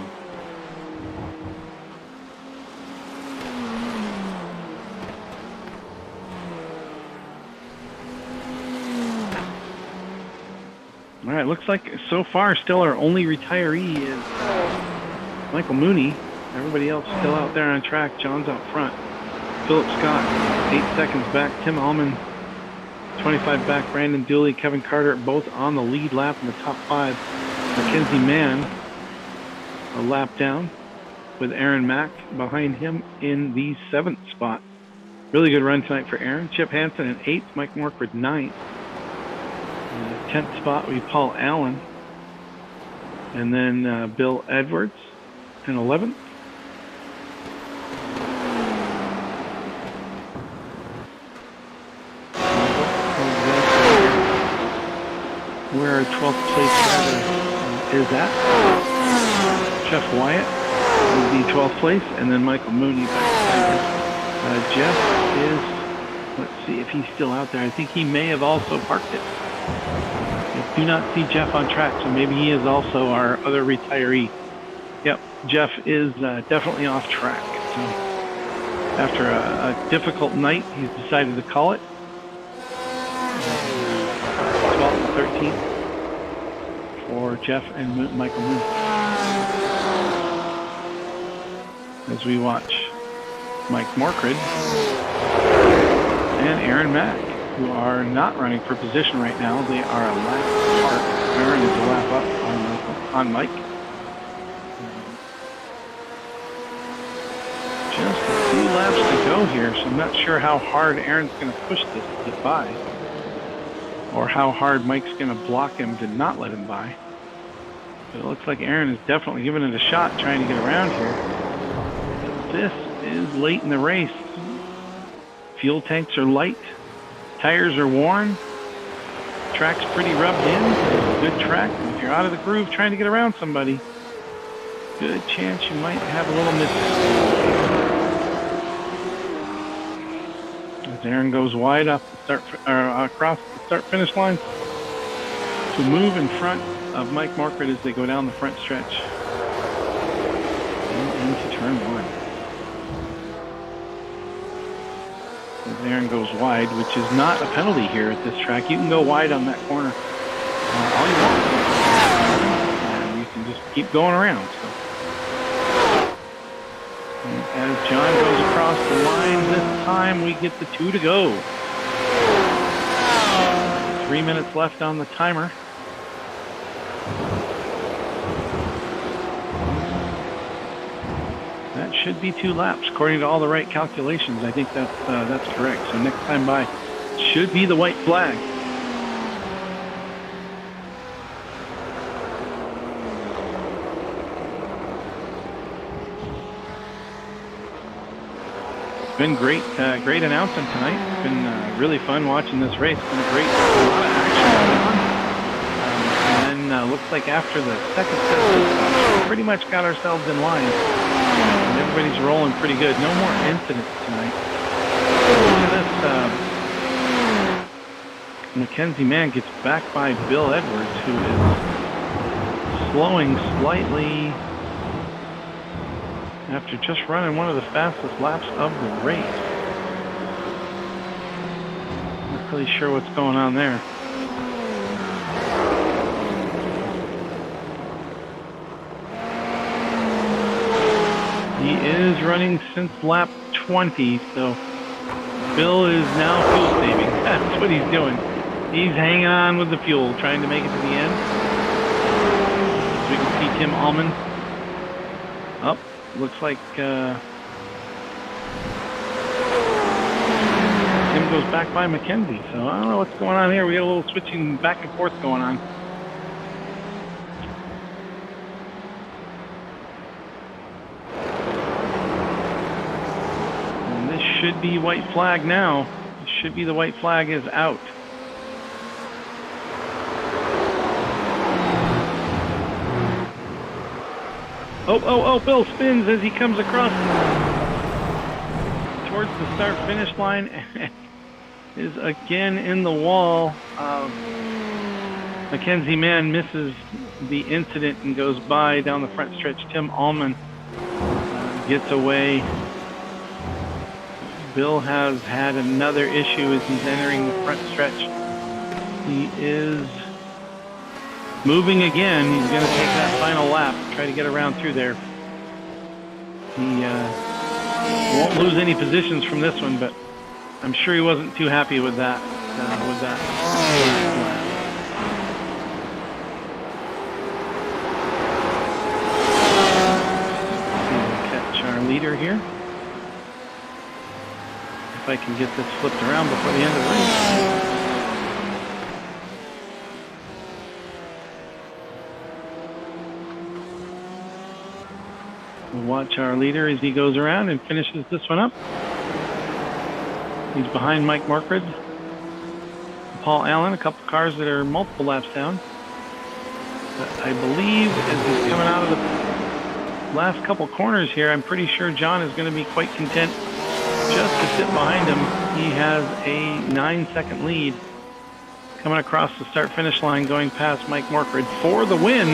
All right, looks like so far still our only retiree is Michael Mooney. Everybody else still out there on track. John's out front. Philip Scott, 8 seconds back. Tim Allman, 25 back. Brandon Dooley, Kevin Carter, both on the lead lap in the top 5. Mackenzie Mann, a lap down, with Aaron Mack behind him in the 7th spot. Really good run tonight for Aaron. Chip Hansen in 8th. Mike Morkford 9th. In the 10th spot, we Paul Allen. And then Bill Edwards in 11th. Where our 12th place driver is at. Jeff Wyatt the 12th place, and then Michael Mooney back Jeff is, let's see if he's still out there. I think he may have also parked it. I do not see Jeff on track, so maybe he is also our other retiree. Yep, Jeff is definitely off track. So after a difficult night, he's decided to call it. 12th and 13th for Jeff and Michael Moon. As we watch Mike Morkrid and Aaron Mack, who are not running for position right now. They are a lap apart. Aaron is a lap up on Mike. Just a few laps to go here, so I'm not sure how hard Aaron's going to push this to get by, or how hard Mike's going to block him to not let him by. But it looks like Aaron is definitely giving it a shot, trying to get around here. This is late in the race. Fuel tanks are light. Tires are worn. Track's pretty rubbed in. Good track. If you're out of the groove trying to get around somebody, good chance you might have a little miss. As Aaron goes wide up the across the start-finish line to move in front of Mike Morkrid as they go down the front stretch and into turn one. As Aaron goes wide, which is not a penalty here at this track. You can go wide on that corner all you want, and you can just keep going around. So, as John goes across the line, this time we get the 2 to go. 3 minutes left on the timer. That should be 2 laps, according to all the right calculations. I think that's correct. So next time by should be the white flag. It's been great announcement tonight. It's been really fun watching this race. It's been a lot of action going on. And then looks like after the second set of stops, we pretty much got ourselves in line. And everybody's rolling pretty good. No more incidents tonight. Look at this. Mackenzie Mann gets back by Bill Edwards, who is slowing slightly after just running one of the fastest laps of the race. Not really sure what's going on there. He is running since lap 20, so Bill is now fuel saving. That's what he's doing. He's hanging on with the fuel, trying to make it to the end. As we can see Tim Allman up. Looks like Tim goes back by Mackenzie, so I don't know what's going on here. We got a little switching back and forth going on. And this should be white flag now. It should be the white flag is out. Oh, Bill spins as he comes across towards the start-finish line and is again in the wall. Mackenzie Mann misses the incident and goes by down the front stretch. Tim Allman gets away. Bill has had another issue as he's entering the front stretch. He is moving again. He's going to take that final lap, try to get around through there. He won't lose any positions from this one, but I'm sure he wasn't too happy with that. We'll catch our leader here. If I can get this flipped around before the end of the race. We'll watch our leader as he goes around and finishes this one up. He's behind Mike Morkrid, Paul Allen, a couple cars that are multiple laps down. But I believe as he's coming out of the last couple corners here, I'm pretty sure John is going to be quite content just to sit behind him. He has a 9-second lead coming across the start-finish line, going past Mike Morkred for the win.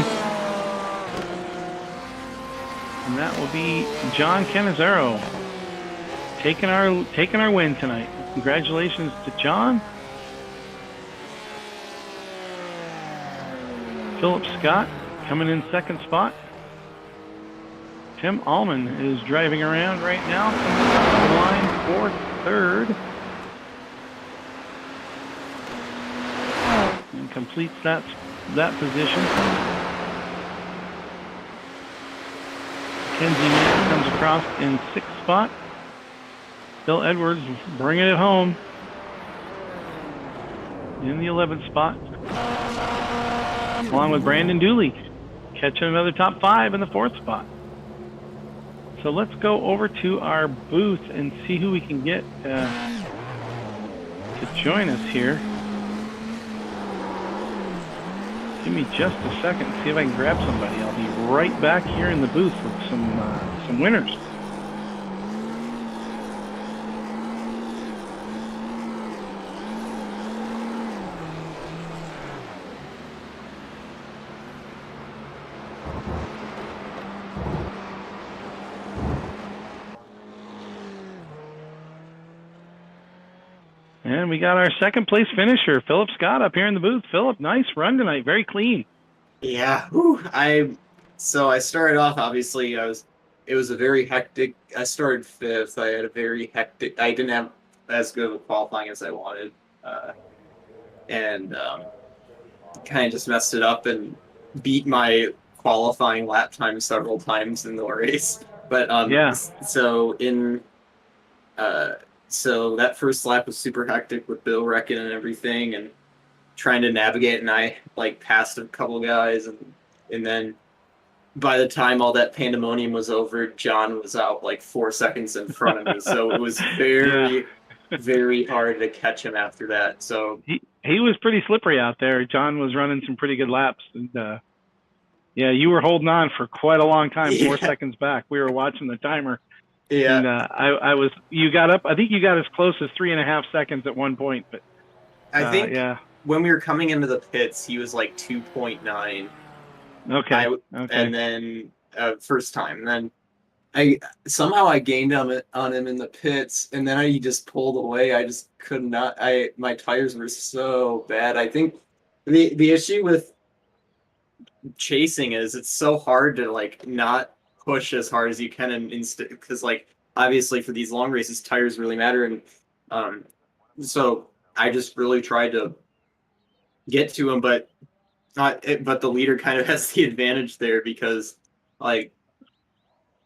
And that will be John Cannizzaro taking our win tonight. Congratulations to John. Philip Scott coming in second spot. Tim Allman is driving around right now, coming across the line for third. And completes that position. Kenzie Mann comes across in sixth spot. Bill Edwards bringing it home in the 11th spot, along with Brandon Dooley catching another top 5 in the 4th spot. So let's go over to our booth and see who we can get to join us here. Give me just a second to see if I can grab somebody. I'll be right back here in the booth with some winners. And we got our second place finisher, Philip Scott, up here in the booth. Philip, nice run tonight. Very clean. Yeah. So I started off, obviously, it was a very hectic, I started fifth. I had a very hectic, I didn't have as good of a qualifying as I wanted. And kind of just messed it up and beat my qualifying lap time several times in the race. But Yeah. So that first lap was super hectic with Bill wrecking and everything, and trying to navigate. And I passed a couple guys, and then by the time all that pandemonium was over, John was out 4 seconds in front of me. So it was very, very hard to catch him after that. So he was pretty slippery out there. John was running some pretty good laps, and you were holding on for quite a long time. 4 seconds back. We were watching the timer. Yeah. And you got up, I think you got as close as 3.5 seconds at one point, but I think when we were coming into the pits, he was 2.9. Okay. And then first time, and then I gained on him in the pits, and then I just pulled away. I just could not. My tires were so bad. I think the issue with chasing is it's so hard to not push as hard as you can, and because obviously for these long races tires really matter, and so I just really tried to get to him, but the leader kind of has the advantage there, because the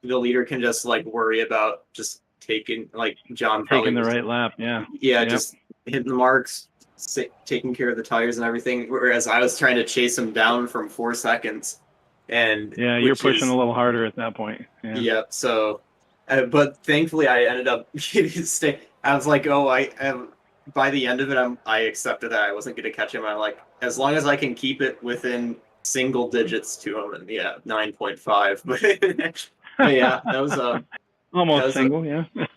leader can just worry about just taking John taking the right lap. Just hitting the marks, taking care of the tires and everything, whereas I was trying to chase him down from 4 seconds. And you're pushing a little harder at that point. So but thankfully I ended up getting to stay. I was by the end of it, I accepted that I wasn't going to catch him. I'm as long as I can keep it within single digits to him, and 9.5. But yeah, that was almost single.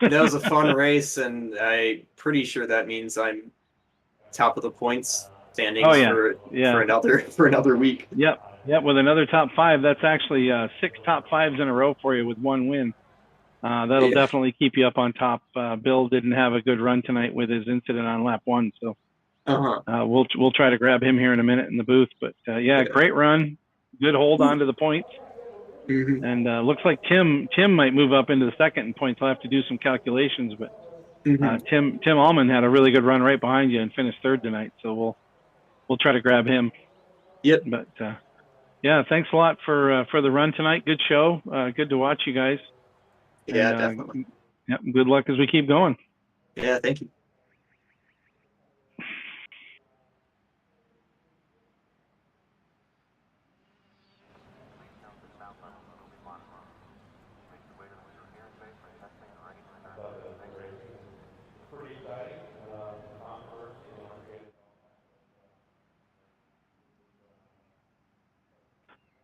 That was a fun race, and I'm pretty sure that means I'm top of the points standings for another week. Yep, with another top 5. That's actually 6 top 5s in a row for you with one win. That'll definitely keep you up on top. Bill didn't have a good run tonight with his incident on lap 1, so we'll try to grab him here in a minute in the booth. But great run, good hold on to the points, and looks like Tim might move up into the second in points. I'll have to do some calculations, but Tim Allman had a really good run right behind you and finished third tonight, so we'll try to grab him. Yep. But thanks a lot for the run tonight. Good show. Good to watch you guys. Yeah, definitely. Yep. Good luck as we keep going. Yeah, thank you.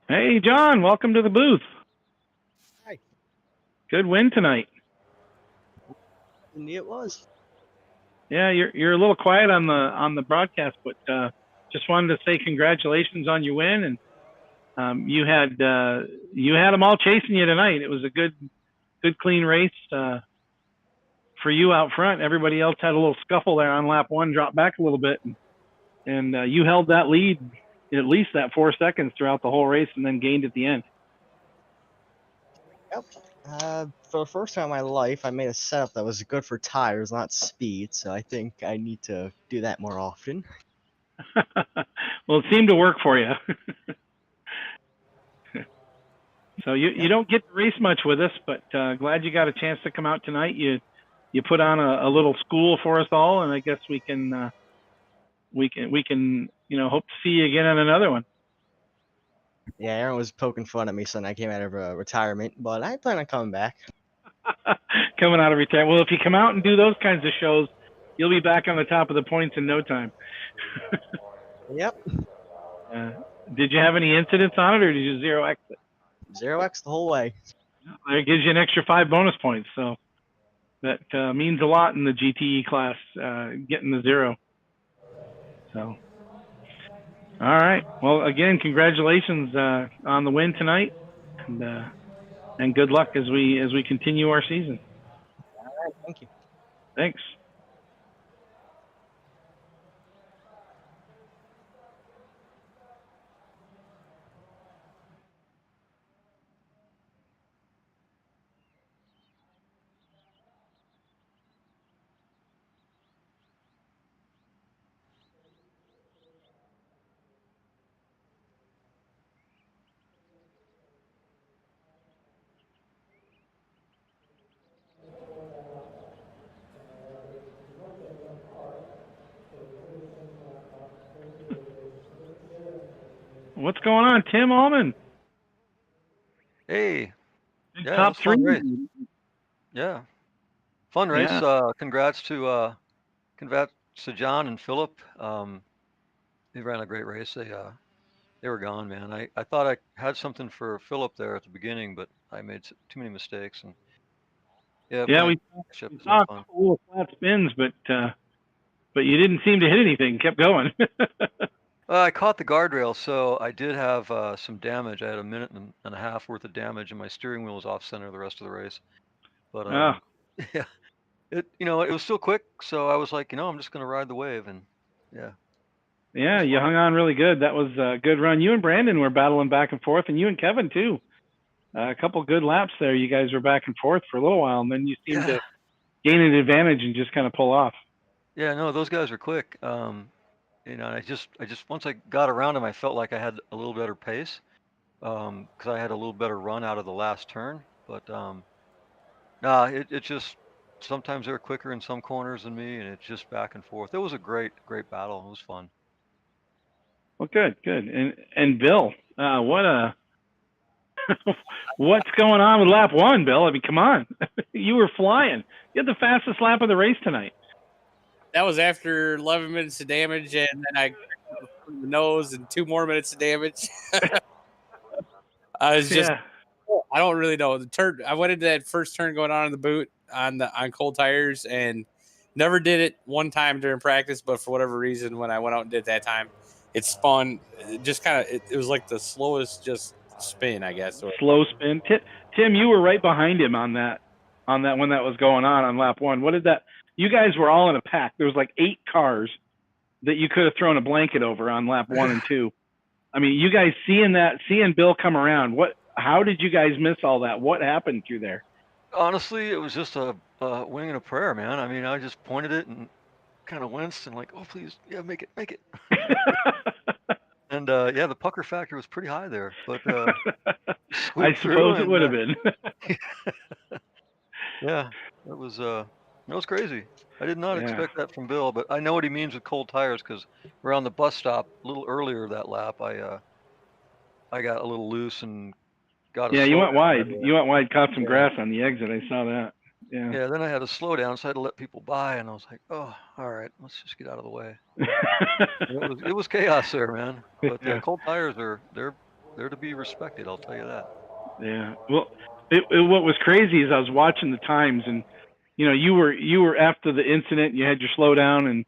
Hey, John, welcome to the booth. Good win tonight. Indeed, it was. Yeah, you're a little quiet on the broadcast, but just wanted to say congratulations on your win, and you had them all chasing you tonight. It was a good clean race for you out front. Everybody else had a little scuffle there on lap 1, dropped back a little bit, and you held that lead at least that 4 seconds throughout the whole race, and then gained at the end. Yep. For the first time in my life, I made a setup that was good for tires, not speed. So I think I need to do that more often. Well, it seemed to work for you. So you don't get to race much with us, but glad you got a chance to come out tonight. You put on a little school for us all, and I guess we can hope to see you again on another one. Yeah, Aaron was poking fun at me saying I came out of retirement, but I plan on coming back. Coming out of retirement. Well, if you come out and do those kinds of shows, you'll be back on the top of the points in no time. Yep. Did you have any incidents on it, or did you 0x it? 0x the whole way. It gives you an extra 5 bonus points, so that means a lot in the GTE class, getting the 0. So, all right. Well, again, congratulations on the win tonight, and good luck as we continue our season. All right, thank you. Thanks. What's going on, Tim Allman? Hey. Yeah, Top 3. Race. Yeah. Fun race. Yeah. Congrats to John and Philip. They ran a great race. They were gone, man. I thought I had something for Philip there at the beginning, but I made too many mistakes. And we saw a couple little flat spins, but you didn't seem to hit anything. Kept going. I caught the guardrail, so I did have some damage. I had a minute and a half worth of damage, and my steering wheel was off center the rest of the race. But yeah, it was still quick, so I was like, I'm just gonna ride the wave, and yeah. Yeah, you hung on really good. That was a good run. You and Brandon were battling back and forth, and you and Kevin too. A couple good laps there. You guys were back and forth for a little while, and then you seemed to gain an advantage and just kind of pull off. Yeah, no, those guys are quick. I just once I got around them, I felt like I had a little better pace, because I had a little better run out of the last turn. But it just sometimes they're quicker in some corners than me, and it's just back and forth. It was a great battle. It was fun. Well, good. And Bill, what's going on with lap 1, Bill? I mean, come on, you were flying. You had the fastest lap of the race tonight. That was after 11 minutes of damage, and then I the nose and 2 more minutes of damage. I was just, I don't really know the turn. I went into that first turn going on in the boot on cold tires, and never did it one time during practice. But for whatever reason, when I went out and did it that time, it spun. It just kind of it was like the slowest just spin, I guess. Slow spin. Tim, you were right behind him on that when that was going on lap 1. What did that? You guys were all in a pack. There was like 8 cars that you could have thrown a blanket over on lap 1 and 2. I mean, you guys seeing Bill come around. How did you guys miss all that? What happened through there? Honestly, it was just a wing and a prayer, man. I mean, I just pointed it and kind of winced and like, oh, please, yeah, make it. And the pucker factor was pretty high there, but I suppose it would have been. Yeah, it was crazy. I did not expect that from Bill, but I know what he means with cold tires, because around the bus stop a little earlier that lap, I got a little loose and got a you went wide. You went wide, caught some grass on the exit. I saw that. Yeah. Yeah, then I had to slow down, so I had to let people by, and I was like, oh, all right, let's just get out of the way. It was chaos there, man. But cold tires they're to be respected, I'll tell you that. Yeah. Well, what was crazy is I was watching the times, and you were after the incident, you had your slowdown,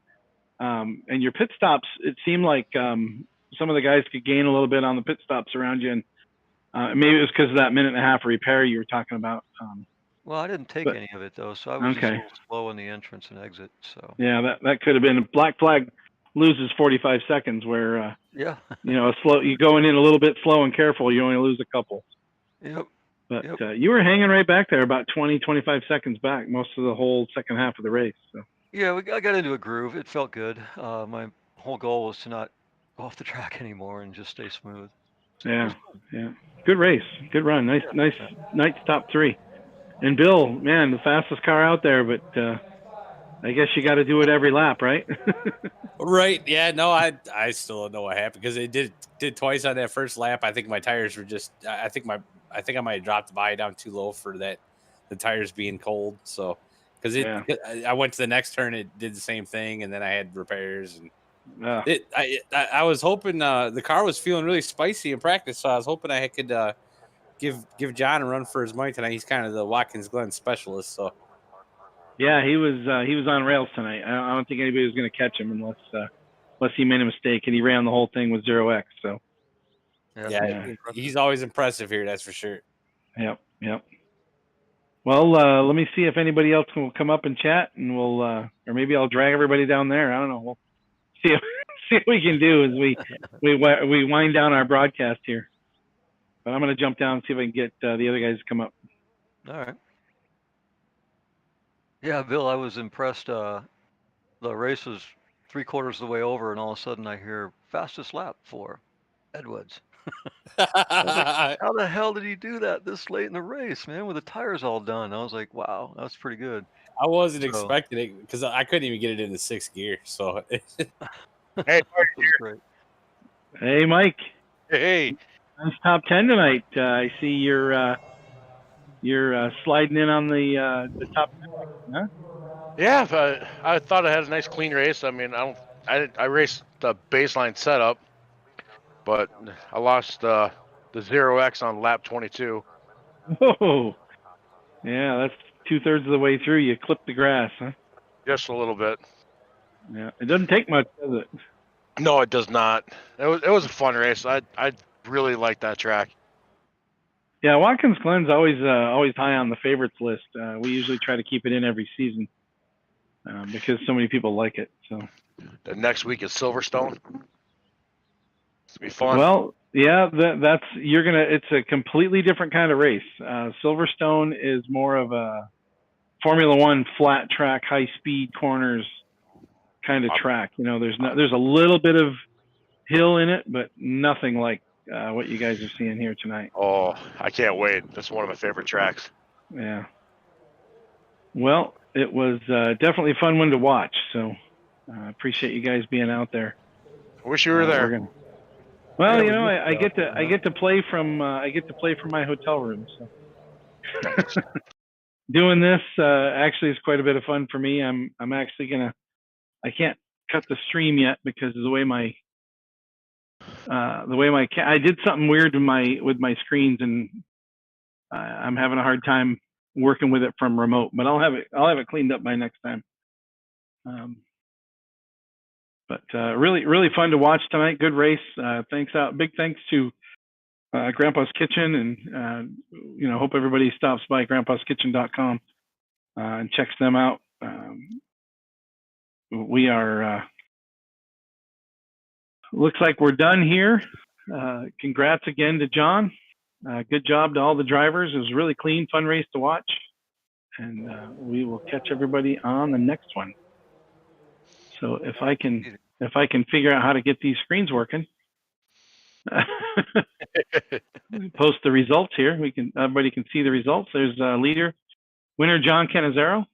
and your pit stops. It seemed like some of the guys could gain a little bit on the pit stops around you, and maybe it was because of that minute and a half repair you were talking about. Well, I didn't take But- any of it though, so I was just a Okay. little slow in the entrance and exit. So Yeah, that could have been. Black flag loses 45 seconds, where yeah, you going in a little bit slow and careful, you only lose a couple. yep. But Yep. you were hanging right back there, about 20, 25 seconds back, most of the whole second half of the race. So Yeah, I got into a groove. It felt good. My whole goal was to not go off the track anymore and just stay smooth. So it was yeah, good race, good run, nice top three. And Bill, man, the fastest car out there, but I guess you got to do it every lap, right? Right. Yeah. No, I still don't know what happened because it did twice on that first lap. I think my tires were just. I think I might have dropped the body down too low for that. The tires being cold. So because Yeah. I went to the next turn, it did the same thing, and then I had repairs and. Ah, I was hoping the car was feeling really spicy in practice, so I was hoping I could give John a run for his money tonight. He's kind of the Watkins Glen specialist, so yeah, he was on rails tonight. I don't think anybody was going to catch him unless he made a mistake, and he ran the whole thing with 0x. So yeah. He's always impressive here, that's for sure. Yep. Well, let me see if anybody else will come up and chat, and we'll or maybe I'll drag everybody down there. I don't know. We'll see what we can do as we wind down our broadcast here. But I'm going to jump down and see if I can get the other guys to come up. all right. Yeah, Bill, I was impressed. The race was 3/4 of the way over, and all of a sudden I hear fastest lap for Edwards. I was like, how the hell did he do that this late in the race, man? With the tires all done, I was like, wow, that's pretty good. I wasn't So- expecting it because I couldn't even get it in the sixth gear. So Hey, That was great. Hey, Mike. hey, Nice top 10 tonight. I see you're sliding in on the top 10. Huh? yeah. I thought I had a nice clean race. I mean, I raced the baseline setup, but I lost the 0x on lap 22. Whoa. Yeah, that's 2/3 of the way through. You clipped the grass, huh? Just a little bit. Yeah. It doesn't take much, does it? No, it does not. It was a fun race. I really like that track. Yeah, Watkins Glen's always high on the favorites list. We usually try to keep it in every season because so many people like it. So The next week is Silverstone. It's gonna be fun. well, yeah, it's a completely different kind of race. Silverstone is more of a Formula One flat track, high speed corners kind of track. There's a little bit of hill in it, but nothing like what you guys are seeing here tonight. Oh, I can't wait. That's one of my favorite tracks. Yeah. Well, it was definitely a fun one to watch. So I appreciate you guys being out there. I wish you were there. Well, Yeah, I get to play from my hotel room. So doing this actually is quite a bit of fun for me. I'm actually I can't cut the stream yet because of the way I did something weird with my screens, and I'm having a hard time working with it from remote. But I'll have it cleaned up by next time. But really fun to watch tonight. Good race. Big thanks to Grandpa's Kitchen, and hope everybody stops by grandpaskitchen.com and checks them out. We are looks like we're done here. Congrats again to John. Good job to all the drivers. It was a really clean, fun race to watch, and we will catch everybody on the next one. So if I can figure out how to get these screens working, post the results here. Everybody can see the results. There's winner John Cannizzaro,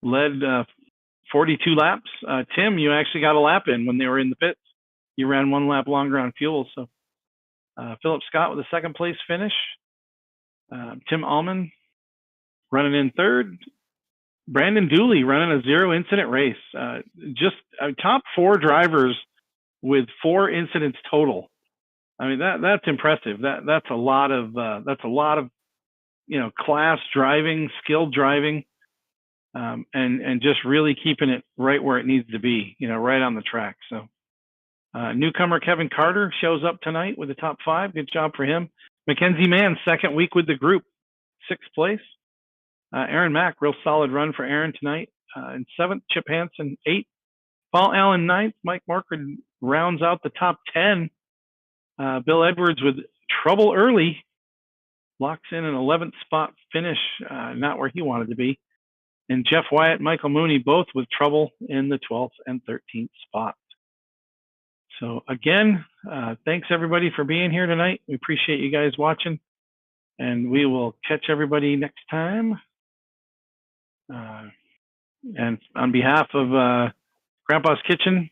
led 42 laps. Tim, you actually got a lap in when they were in the pits. You ran one lap longer on fuel. So Philip Scott with a second place finish. Tim Allman running in third. Brandon Dooley running a 0 incident race. Just top 4 drivers with 4 incidents total I mean, that's impressive. That's a lot of class driving, skilled driving, and just really keeping it right where it needs to be, right on the track. So newcomer Kevin Carter shows up tonight with the top 5. Good job for him. Mackenzie Mann, second week with the group, 6th place. Aaron Mack, real solid run for Aaron tonight. In 7th, Chip Hansen, 8th. Paul Allen, 9th. Mike Marker rounds out the top 10. Bill Edwards with trouble early locks in an 11th spot finish, not where he wanted to be. And Jeff Wyatt, Michael Mooney, both with trouble in the 12th and 13th spot. So again, thanks everybody for being here tonight. We appreciate you guys watching, and we will catch everybody next time. And on behalf of Grandpa's Kitchen